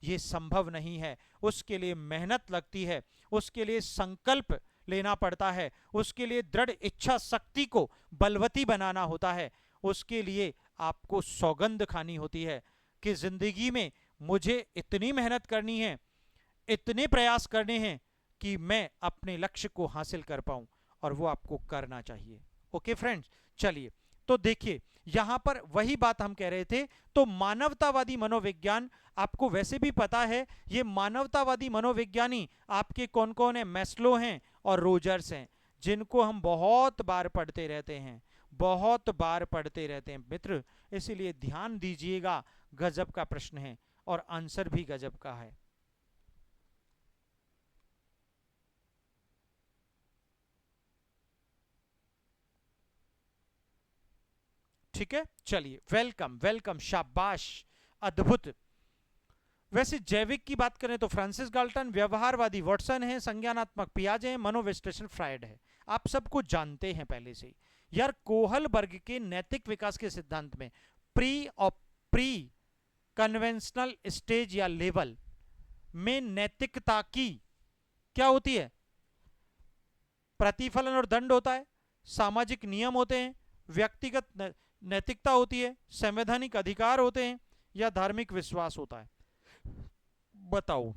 ये संभव नहीं है। उसके लिए मेहनत लगती है, उसके लिए संकल्प लेना पड़ता है, उसके लिए दृढ़ इच्छा शक्ति को बलवती बनाना होता है, उसके लिए आपको सौगंध खानी होती है कि जिंदगी में मुझे इतनी मेहनत करनी है, इतने प्रयास करने हैं कि मैं अपने लक्ष्य को हासिल कर पाऊं, और वो आपको करना चाहिए। ओके फ्रेंड्स, चलिए, तो देखिए यहां पर वही बात हम कह रहे थे। तो मानवतावादी मनोविज्ञान, आपको वैसे भी पता है ये मानवतावादी मनोविज्ञानी आपके कौन कौन है? मैस्लो हैं और रोजर्स हैं, जिनको हम बहुत बार पढ़ते रहते हैं, बहुत बार पढ़ते रहते हैं मित्र। इसीलिए ध्यान दीजिएगा, गजब का प्रश्न है और आंसर भी गजब का है। ठीक है, चलिए, वेलकम वेलकम, शाबाश, अद्भुत। वैसे जैविक की बात करें तो फ्रांसिस गाल्टन, व्यवहारवादी वॉटसन है, संज्ञानात्मक पियाजे है, मनोविश्लेषण फ्रायड है। आप सबको जानते हैं पहले से। यार कोहलबर्ग के नैतिक विकास के सिद्धांत में प्री कन्वेंशनल स्टेज या लेवल में नैतिकता की क्या होती है? प्रतिफलन और दंड होता है, सामाजिक नियम होते हैं, व्यक्तिगत नैतिकता होती है, संवैधानिक अधिकार होते हैं, या धार्मिक विश्वास होता है? बताओ,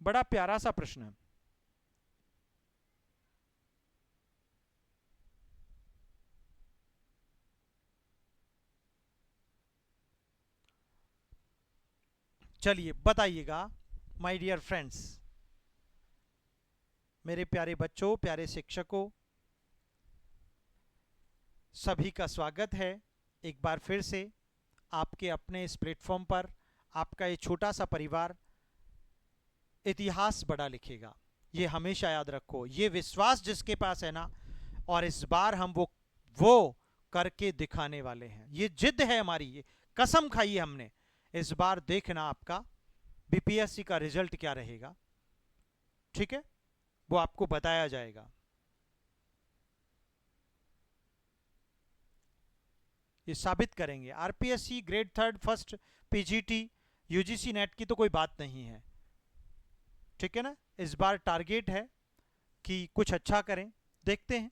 बड़ा प्यारा सा प्रश्न है। चलिए बताइएगा माय डियर फ्रेंड्स, मेरे प्यारे बच्चों, प्यारे शिक्षकों, सभी का स्वागत है एक बार फिर से आपके अपने इस प्लेटफॉर्म पर। आपका ये छोटा सा परिवार इतिहास बड़ा लिखेगा, ये हमेशा याद रखो। ये विश्वास जिसके पास है ना, और इस बार हम वो करके दिखाने वाले हैं। ये जिद है हमारी, ये कसम खाई है हमने। इस बार देखना आपका बीपीएससी का रिजल्ट क्या रहेगा, ठीक है, वो आपको बताया जाएगा। ये साबित करेंगे। RPSC grade 3 first, PGT, UGC net की तो कोई बात नहीं है, ठीक है ना। इस बार टारगेट है कि कुछ अच्छा करें, देखते हैं।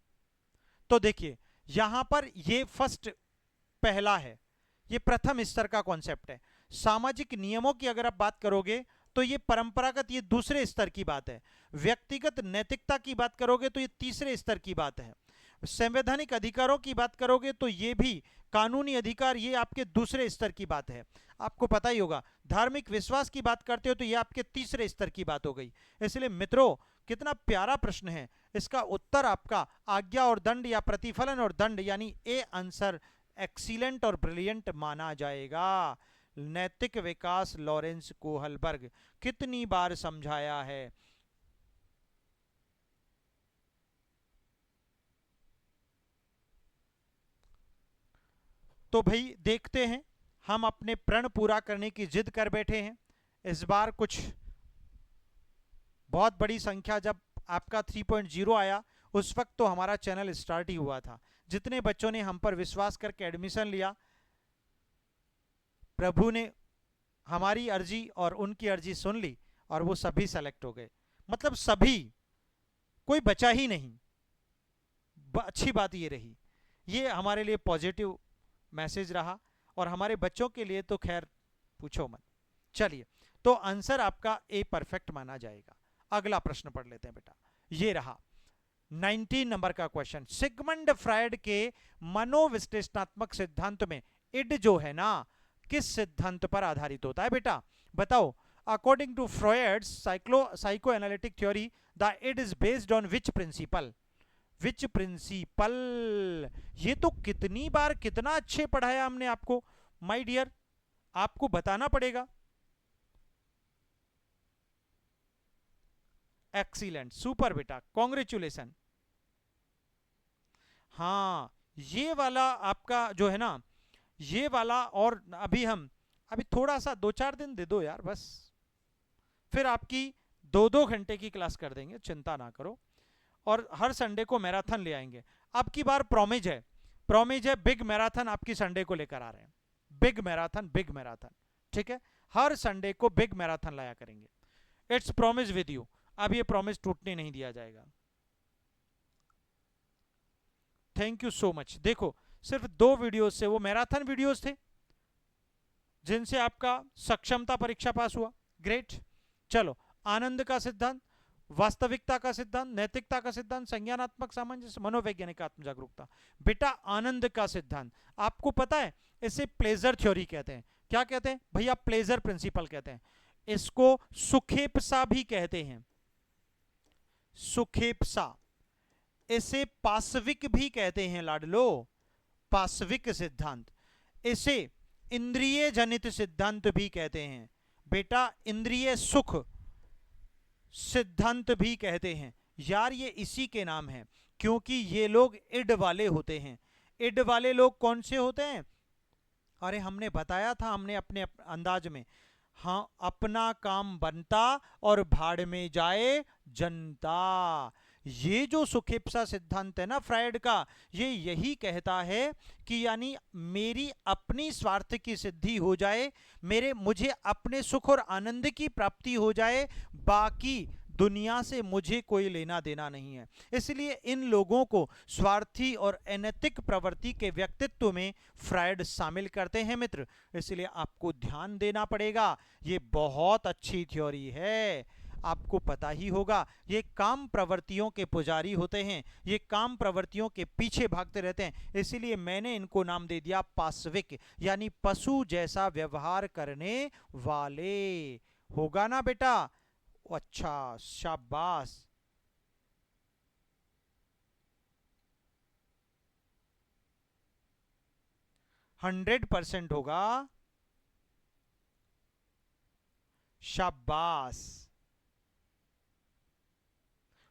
तो देखिए यहां पर ये फर्स्ट पहला है ये प्रथम स्तर का कॉन्सेप्ट है। सामाजिक नियमों की अगर आप बात करोगे तो ये परंपरागत, ये दूसरे स्तर की बात है। व्यक्तिगत नैतिकता की बात करोगे तो ये तीसरे स्तर की बात है। संवैधानिक अधिकारों की बात करोगे तो ये भी कानूनी अधिकार, ये आपके दूसरे स्तर की बात है। आपको पता ही होगा, धार्मिक विश्वास की बात करते हो तो ये आपके तीसरे स्तर की बात हो गई। इसलिए मित्रों, कितना प्यारा प्रश्न है। इसका उत्तर आपका आज्ञा और दंड या प्रतिफलन और दंड यानी ए आंसर एक्सीलेंट और ब्रिलियंट माना जाएगा। नैतिक विकास लॉरेंस कोहलबर्ग, कितनी बार समझाया है। तो भाई देखते हैं, हम अपने प्रण पूरा करने की जिद कर बैठे हैं। इस बार कुछ बहुत बड़ी संख्या, जब आपका 3.0 आया उस वक्त तो हमारा चैनल स्टार्ट ही हुआ था। जितने बच्चों ने हम पर विश्वास करके एडमिशन लिया, प्रभु ने हमारी अर्जी और उनकी अर्जी सुन ली और वो सभी सेलेक्ट हो गए। मतलब सभी, कोई बचा ही नहीं। अच्छी बात ये रही, ये हमारे लिए पॉजिटिव मैसेज रहा, और हमारे बच्चों के लिए तो खैर पूछो मत। चलिए, तो आंसर आपका ए परफेक्ट माना जाएगा। अगला प्रश्न पढ़ लेते हैं बेटा, ये रहा 19 नंबर का क्वेश्चन। सिगमंड फ्रायड के मनोविश्लेषणात्मक सिद्धांत में इड जो है ना, किस सिद्धांत पर आधारित होता है बेटा, बताओ। According to Freud's psychoanalytic theory, the id is based on which principle. Which principle, ये तो कितनी बार कितना अच्छे पढ़ाया हमने आपको माय डियर, आपको बताना पड़ेगा। एक्सीलेंट, सुपर बेटा, कॉन्ग्रेचुलेशन। हाँ, ये वाला आपका जो है ना, ये वाला, और अभी थोड़ा सा 2-4 दिन दे दो यार बस, फिर आपकी 2-2 घंटे की क्लास कर देंगे, चिंता ना करो। और हर संडे को मैराथन ले आएंगे। अब की बार प्रॉमिज है बिग मैराथन आपकी संडे को लेकर आ रहे हैं। बिग मैराथन, ठीक है। हर संडे को बिग मैराथन लाया करेंगे। It's promise with you. अब ये प्रॉमिस टूटने नहीं दिया जाएगा। Thank you so much. देखो, सिर्फ 2 वीडियोस से, वो मैराथन वीडियोस थे जिनसे आपका सक्षमता परीक्षा पास हुआ। ग्रेट। चलो, आनंद का सिद्धांत, वास्तविकता का सिद्धांत, नैतिकता का सिद्धांत, संज्ञानात्मक सामंजस्य, मनोवैज्ञानिक आत्म जागरूकता। बेटा आनंद का सिद्धांत, आपको पता है इसे प्लेजर थ्योरी कहते हैं। क्या कहते हैं भैया? प्लेजर प्रिंसिपल कहते हैं। इसको सुखेपसा भी कहते हैं, सुखेपसा। इसे पाशविक भी कहते हैं लाडलो, पाशविक सिद्धांत। इसे इंद्रिय जनित सिद्धांत भी कहते हैं बेटा, इंद्रिय सुख सिद्धांत भी कहते हैं। यार ये इसी के नाम है, क्योंकि ये लोग इड वाले होते हैं। इड वाले लोग कौन से होते हैं? अरे हमने बताया था, हमने अपने अंदाज में। हाँ, अपना काम बनता और भाड़ में जाए जनता। ये जो सुखेपसा सिद्धांत है ना फ्रायड का, ये यही कहता है कि यानी मेरी अपनी स्वार्थ की सिद्धि हो जाए, मुझे अपने सुख और आनंद की प्राप्ति हो जाए, बाकी दुनिया से मुझे कोई लेना देना नहीं है। इसलिए इन लोगों को स्वार्थी और अनैतिक प्रवृत्ति के व्यक्तित्व में फ्रायड शामिल करते हैं मित्र। इसलिए आपको ध्यान देना पड़ेगा, ये बहुत अच्छी थ्योरी है, आपको पता ही होगा। ये काम प्रवृत्तियों के पुजारी होते हैं, ये काम प्रवृत्तियों के पीछे भागते रहते हैं, इसीलिए मैंने इनको नाम दे दिया पाशविक, यानी पशु जैसा व्यवहार करने वाले। होगा ना बेटा? अच्छा, शाबाश। 100% होगा, शाबाश।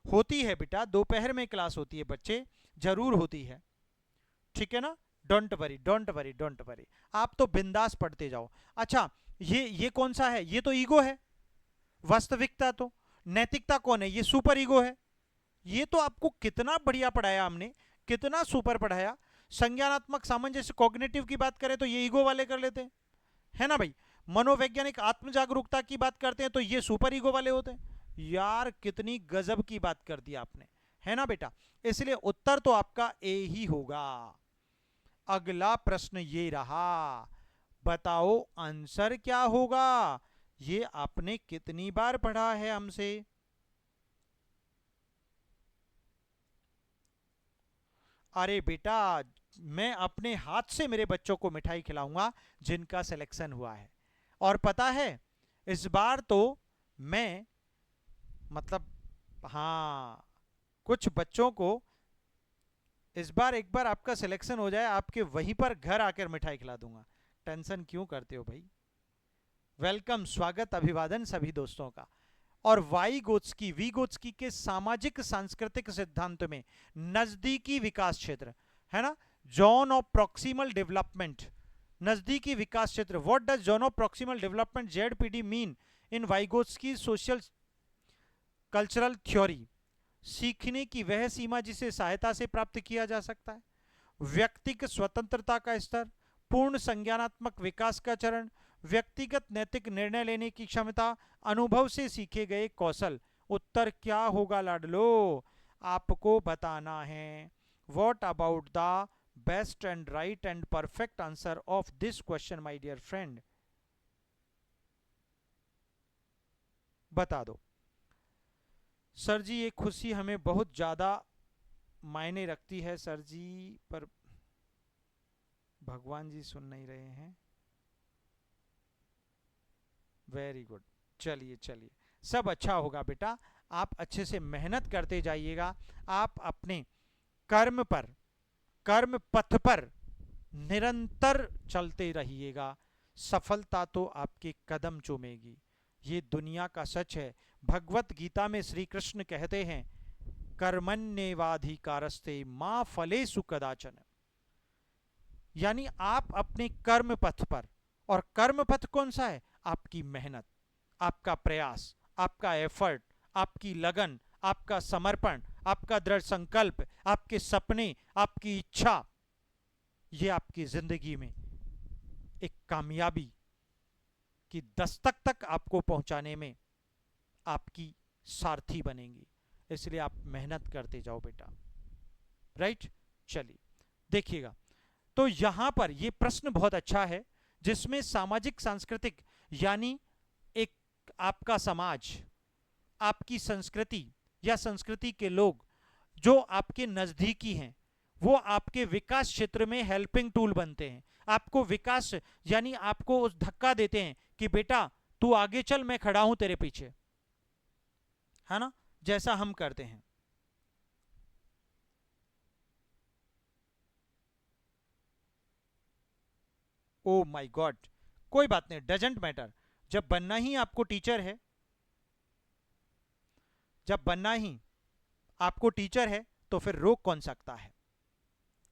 होती है बेटा, दोपहर में क्लास होती है बच्चे, जरूर होती है, ठीक है ना। Don't worry, don't worry, don't worry, आप तो बिंदास पढ़ते जाओ। अच्छा, ये कौन सा है? ये तो ईगो है। वास्तविकता तो, नैतिकता कौन है? ये सुपर ईगो है। ये तो आपको कितना बढ़िया पढ़ाया हमने, कितना सुपर पढ़ाया। संज्ञानात्मक सामंजस्य कॉग्निटिव की बात करें तो ये ईगो वाले कर लेते हैं, है ना भाई। मनोवैज्ञानिक आत्म जागरूकता की बात करते हैं तो ये सुपर ईगो वाले होते हैं। यार कितनी गजब की बात कर दी आपने, है ना बेटा। इसलिए उत्तर तो आपका ए ही होगा। अगला प्रश्न ये रहा, बताओ आंसर क्या होगा। ये आपने कितनी बार पढ़ा है हमसे। अरे बेटा, मैं अपने हाथ से मेरे बच्चों को मिठाई खिलाऊंगा जिनका सिलेक्शन हुआ है। और पता है, इस बार तो मैं, मतलब, हाँ, कुछ बच्चों को इस बार, एक बार आपका सिलेक्शन हो जाए, आपके वहीं पर घर आकर मिठाई खिला दूंगा। टेंशन क्यों करते हो भाई। वेलकम, स्वागत, अभिवादन सभी दोस्तों का। और वाइगोत्स्की वीगोत्स्की के सामाजिक सांस्कृतिक सिद्धांत में नजदीकी विकास क्षेत्र है ना, जोन ऑफ प्रॉक्सिमल डेवलपमेंट, नजदीकी विकास क्षेत्र। What does zone of proximal development ZPD mean in Vygotsky social cultural theory. सीखने की वह सीमा जिसे सहायता से प्राप्त किया जा सकता है, व्यक्तिगत स्वतंत्रता का स्तर, पूर्ण संज्ञानात्मक विकास का चरण, व्यक्तिगत नैतिक निर्णय लेने की क्षमता, अनुभव से सीखे गए कौशल। उत्तर क्या होगा लाडलो, आपको बताना है। What about the best and right and perfect answer of this question my dear friend, बता दो। सर जी ये खुशी हमें बहुत ज्यादा मायने रखती है सर जी, पर भगवान जी सुन नहीं रहे हैं। वेरी गुड, चलिए चलिए, सब अच्छा होगा बेटा। आप अच्छे से मेहनत करते जाइएगा, आप अपने कर्म पर, कर्म पथ पर निरंतर चलते रहिएगा। सफलता तो आपके कदम चूमेगी, ये दुनिया का सच है। भगवत गीता में श्री कृष्ण कहते हैं, कर्मण्येवाधिकारस्ते मां फलेषु कदाचन। यानी आप अपने कर्म पथ पर, और कर्म पथ कौन सा है, आपकी मेहनत, आपका प्रयास, आपका एफर्ट, आपकी लगन, आपका समर्पण, आपका दृढ़ संकल्प, आपके सपने, आपकी इच्छा, ये आपकी जिंदगी में एक कामयाबी की दस्तक तक आपको पहुंचाने में आपकी सारथी बनेंगी। इसलिए आप मेहनत करते जाओ बेटा। राइट, चलिए देखिएगा। तो यहां पर यह प्रश्न बहुत अच्छा है, जिसमें सामाजिक सांस्कृतिक, यानी एक आपका समाज, आपकी संस्कृति या संस्कृति के लोग जो आपके नजदीकी हैं, वो आपके विकास क्षेत्र में हेल्पिंग टूल बनते हैं। आपको विकास, यानी आपको उस धक्का देते हैं कि बेटा तू आगे चल, मैं खड़ा हूं तेरे पीछे, है ना, जैसा हम करते हैं। ओ माय गॉड, कोई बात नहीं, डजेंट मैटर। जब बनना ही आपको टीचर है, जब बनना ही आपको टीचर है, तो फिर रोक कौन सकता है,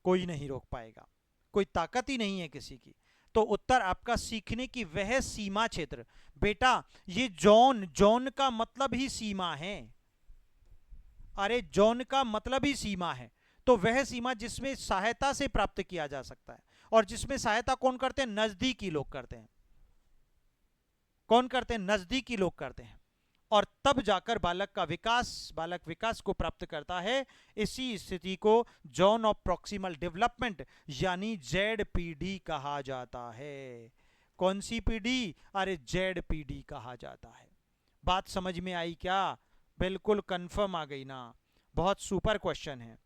कोई नहीं रोक पाएगा, कोई ताकत ही नहीं है किसी की। तो उत्तर आपका सीखने की वह सीमा क्षेत्र। बेटा ये जोन, जोन का मतलब ही सीमा है। अरे जोन का मतलब ही सीमा है। तो वह सीमा जिसमें सहायता से प्राप्त किया जा सकता है, और जिसमें सहायता कौन करते हैं, नजदीकी लोग करते हैं। कौन करते हैं, नजदीकी लोग करते हैं। और तब जाकर बालक का विकास, बालक विकास को प्राप्त करता है। इसी स्थिति को जोन ऑफ प्रॉक्सिमल डेवलपमेंट यानी जेडपीडी कहा जाता है। कौन सी पीडी, अरे जेडपीडी कहा जाता है। बात समझ में आई क्या, बिल्कुल कंफर्म आ गई ना, बहुत सुपर क्वेश्चन है।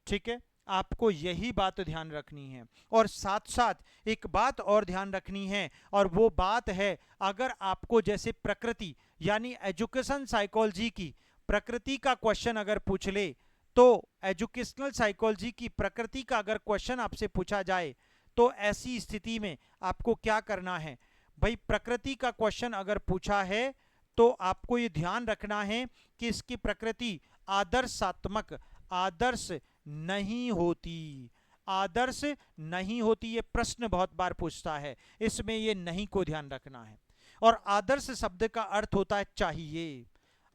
ठीक है, आपको यही बात ध्यान रखनी है। और साथ साथ एक बात और ध्यान रखनी है, और वो बात है, अगर आपको जैसे प्रकृति यानी एजुकेशन साइकोलॉजी की प्रकृति का क्वेश्चन अगर पूछ ले, तो एजुकेशनल साइकोलॉजी की प्रकृति का अगर क्वेश्चन आपसे पूछा जाए, तो ऐसी स्थिति में आपको क्या करना है भाई। प्रकृति का क्वेश्चन अगर पूछा है, तो आपको ये ध्यान रखना है कि इसकी प्रकृति आदर्शात्मक, आदर्श नहीं होती, आदर्श नहीं होती। ये प्रश्न बहुत बार पूछता है, इसमें ये नहीं को ध्यान रखना है। और आदर्श शब्द का अर्थ होता है चाहिए।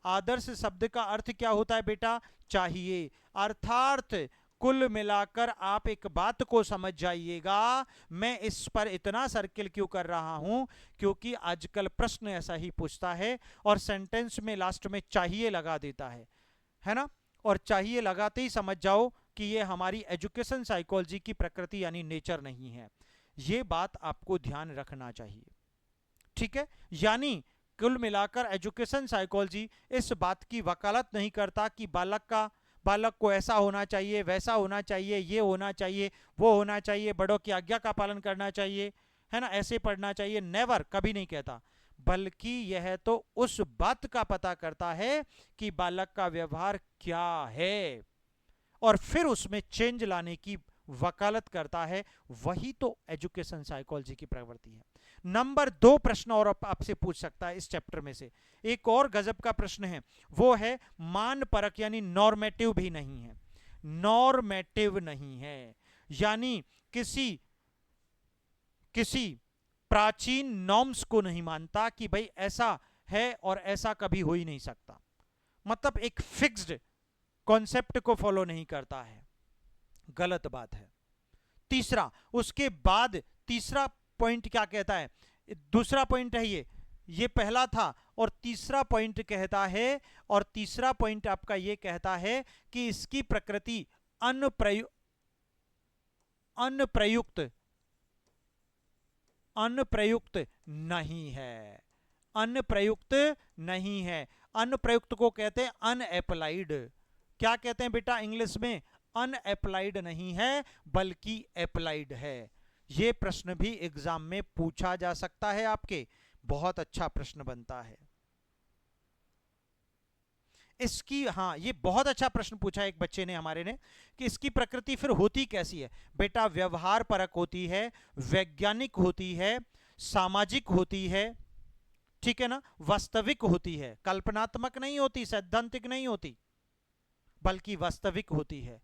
आदर्श शब्द का अर्थ क्या होता है बेटा, चाहिए। अर्थात कुल मिलाकर आप एक बात को समझ जाइएगा। मैं इस पर इतना सर्किल क्यों कर रहा हूं, क्योंकि आजकल प्रश्न ऐसा ही पूछता है, और सेंटेंस में लास्ट में चाहिए लगा देता है ना। और चाहिए लगाते ही समझ जाओ कि ये हमारी एजुकेशन साइकोलॉजी की प्रकृति यानी नेचर नहीं है। ये बात आपको ध्यान रखना चाहिए। ठीक है, यानी कुल मिलाकर एजुकेशन साइकोलॉजी इस बात की वकालत नहीं करता कि बालक को ऐसा होना चाहिए, वैसा होना चाहिए, ये होना चाहिए, वो होना चाहिए, बड़ों की आज्ञा का पालन करना चाहिए, है ना, ऐसे पढ़ना चाहिए, नेवर, कभी नहीं कहता। बल्कि यह तो उस बात का पता करता है कि बालक का व्यवहार क्या है और फिर उसमें चेंज लाने की वकालत करता है। वही तो एजुकेशन साइकोलॉजी की प्रवृत्ति है। नंबर 2 प्रश्न और आपसे पूछ सकता है इस चैप्टर में से। एक और गजब का प्रश्न है, वो है मान परक, यानी नॉर्मेटिव भी नहीं है। नॉर्मेटिव नहीं है यानी किसी किसी प्राचीन नॉर्म्स को नहीं मानता कि भाई ऐसा है और ऐसा कभी हो ही नहीं सकता, मतलब एक फिक्स्ड कॉन्सेप्ट को फॉलो नहीं करता है। गलत बात है। तीसरा, उसके बाद तीसरा पॉइंट क्या कहता है, दूसरा पॉइंट है ये पहला था, और तीसरा पॉइंट कहता है, और तीसरा पॉइंट आपका ये कहता है कि इसकी प्रकृति अनप्रयुक्त नहीं है। अनप्रयुक्त नहीं है। अनप्रयुक्त को कहते हैं अनएप्लाइड। क्या कहते हैं बेटा इंग्लिश में? अनएप्लाइड नहीं है बल्कि एप्लाइड है। यह प्रश्न भी एग्जाम में पूछा जा सकता है आपके, बहुत अच्छा प्रश्न बनता है इसकी। हाँ, ये बहुत अच्छा प्रश्न पूछा एक बच्चे ने हमारे ने कि इसकी प्रकृति फिर होती कैसी है। बेटा व्यवहार परक होती है, वैज्ञानिक होती है, सामाजिक होती है, ठीक है ना, वास्तविक होती है, कल्पनात्मक नहीं होती, सैद्धांतिक नहीं होती, बल्कि वास्तविक होती है,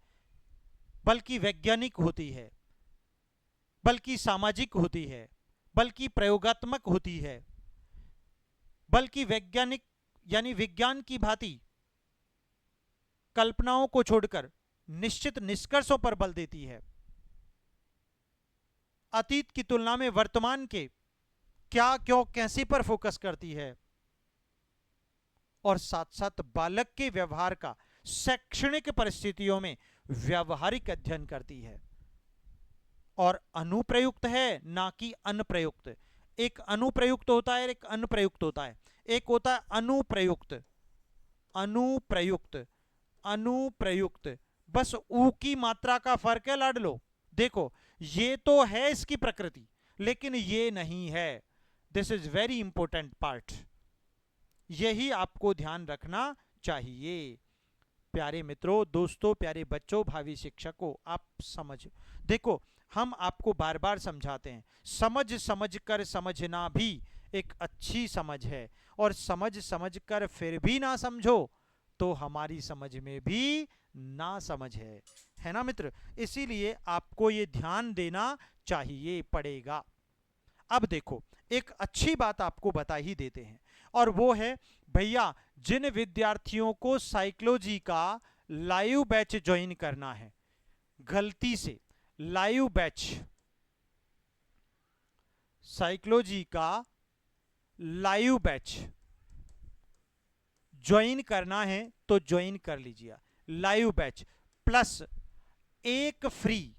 बल्कि वैज्ञानिक होती है, बल्कि सामाजिक होती है, बल्कि प्रयोगात्मक होती है, बल्कि वैज्ञानिक यानी विज्ञान की भांति कल्पनाओं को छोड़कर निश्चित निष्कर्षों पर बल देती है। अतीत की तुलना में वर्तमान के क्या क्यों कैसे पर फोकस करती है, और साथ साथ बालक के व्यवहार का शैक्षणिक परिस्थितियों में व्यावहारिक अध्ययन करती है। और अनुप्रयुक्त है ना कि अनप्रयुक्त। एक अनुप्रयुक्त होता है, एक अनप्रयुक्त होता है। एक होता है अनुप्रयुक्त, अनुप्रयुक्त, अनुप्रयुक्त, बस ऊ की मात्रा का फर्क है लाडलो। देखो ये तो है इसकी प्रकृति, लेकिन ये नहीं है। This is very important part, यही आपको ध्यान रखना चाहिए। प्यारे मित्रों, दोस्तों, प्यारे बच्चों, भावी शिक्षकों, आप समझ देखो, हम आपको बार बार समझाते हैं, समझ समझ कर समझना भी एक अच्छी समझ है, और समझ समझ कर फिर भी ना समझो तो हमारी समझ में भी ना समझ है ना मित्र। इसीलिए आपको ये ध्यान देना चाहिए पड़ेगा। अब देखो, एक अच्छी बात आपको बता ही देते हैं, और वो है भैया, जिन विद्यार्थियों को साइकोलॉजी का लाइव बैच ज्वाइन करना है, गलती से लाइव बैच साइकोलॉजी का लाइव बैच ज्वाइन करना है तो ज्वाइन कर लीजिए। लाइव बैच प्लस एक फ्री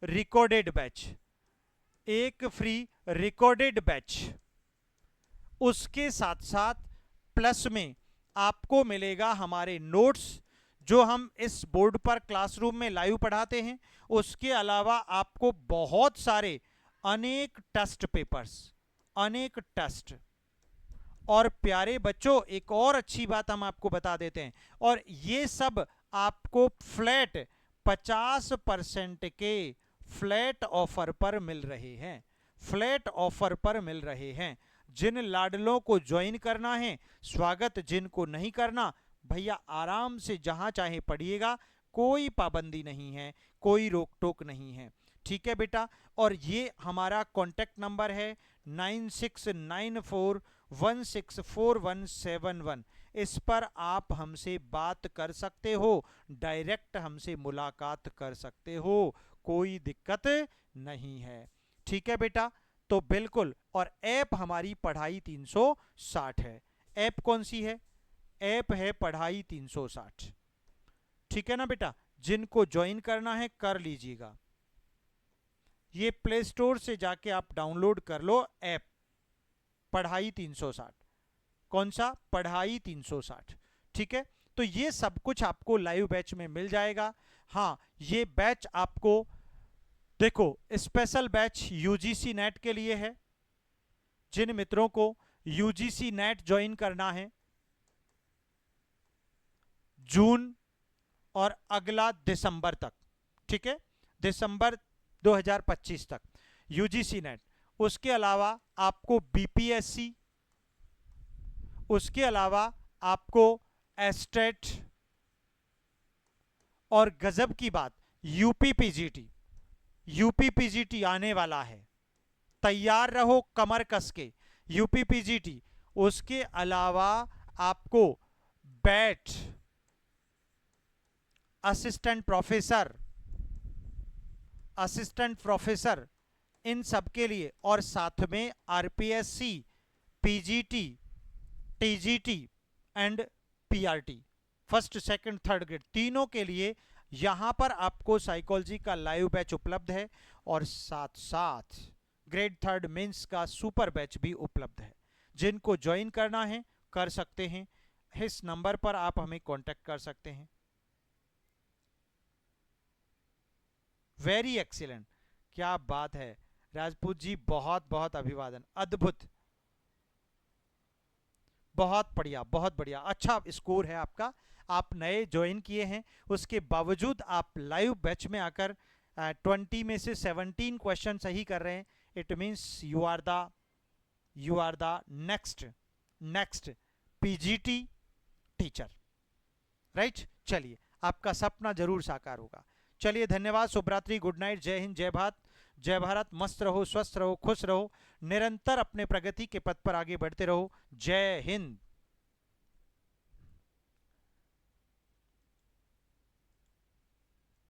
रिकॉर्डेड बैच, एक फ्री रिकॉर्डेड बैच, उसके साथ साथ प्लस में आपको मिलेगा हमारे नोट्स जो हम इस बोर्ड पर क्लासरूम में लाइव पढ़ाते हैं। उसके अलावा आपको बहुत सारे अनेक टेस्ट पेपर्स, अनेक टेस्ट। और प्यारे बच्चों, एक और अच्छी बात हम आपको बता देते हैं, और ये सब आपको फ्लैट 50% के फ्लैट ऑफर पर मिल रहे हैं, फ्लैट ऑफर पर मिल रहे हैं। जिन लाडलों को ज्वाइन करना है स्वागत, जिनको नहीं करना भैया आराम से जहां चाहे पढ़िएगा, कोई पाबंदी नहीं है, कोई रोक टोक नहीं है। ठीक है बेटा, और ये हमारा कॉन्टेक्ट नंबर है 9694164171। इस पर आप हमसे बात कर सकते हो, डायरेक्ट हमसे मुलाकात कर सकते हो, कोई दिक्कत नहीं है। ठीक है बेटा, तो बिल्कुल। और ऐप हमारी पढ़ाई 360 है। ऐप कौन सी है? ऐप है पढ़ाई 360। ठीक है ना बेटा, जिनको ज्वाइन करना है कर लीजिएगा। ये प्ले स्टोर से जाके आप डाउनलोड कर लो ऐप पढ़ाई 360। कौन सा? पढ़ाई 360। ठीक है, तो ये सब कुछ आपको लाइव बैच में मिल जाएगा। हाँ, ये बैच आपको देखो स्पेशल बैच यूजीसी नेट के लिए है। जिन मित्रों को यूजीसी नेट ज्वाइन करना है जून और अगला दिसंबर तक, ठीक है, दिसंबर 2025 तक यूजीसी नेट, उसके अलावा आपको बीपीएससी, उसके अलावा आपको एस्टेट, और गजब की बात यूपीपीजीटी, यूपीपीजीटी आने वाला है, तैयार रहो कमर कस के। यूपीपीजीटी, उसके अलावा आपको बैट, असिस्टेंट प्रोफेसर, असिस्टेंट प्रोफेसर, इन सब के लिए, और साथ में RPSC, PGT, TGT and PRT, first second third grade, तीनों के लिए यहां पर आपको साइकोलॉजी का लाइव बैच उपलब्ध है, और साथ साथ ग्रेड थर्ड मेंस का सुपर बैच भी उपलब्ध है। जिनको ज्वाइन करना है कर सकते हैं, इस नंबर पर आप हमें कांटेक्ट कर सकते हैं। वेरी एक्सीलेंट, क्या बात है राजपूत जी, बहुत बहुत अभिवादन, अद्भुत, बहुत बढ़िया, बहुत बढ़िया, अच्छा स्कोर है आपका। आप नए ज्वाइन किए हैं, उसके बावजूद आप लाइव बैच में आकर 20 में से 17 क्वेश्चन सही कर रहे हैं। It means you are the next PGT teacher, right. चलिए, आपका सपना जरूर साकार होगा। चलिए, धन्यवाद, शुभ रात्रि, गुड नाइट, जय हिंद, जय भारत, जय भारत, मस्त रहो, स्वस्थ रहो, खुश रहो, निरंतर अपने प्रगति के पथ पर आगे बढ़ते रहो। जय हिंद।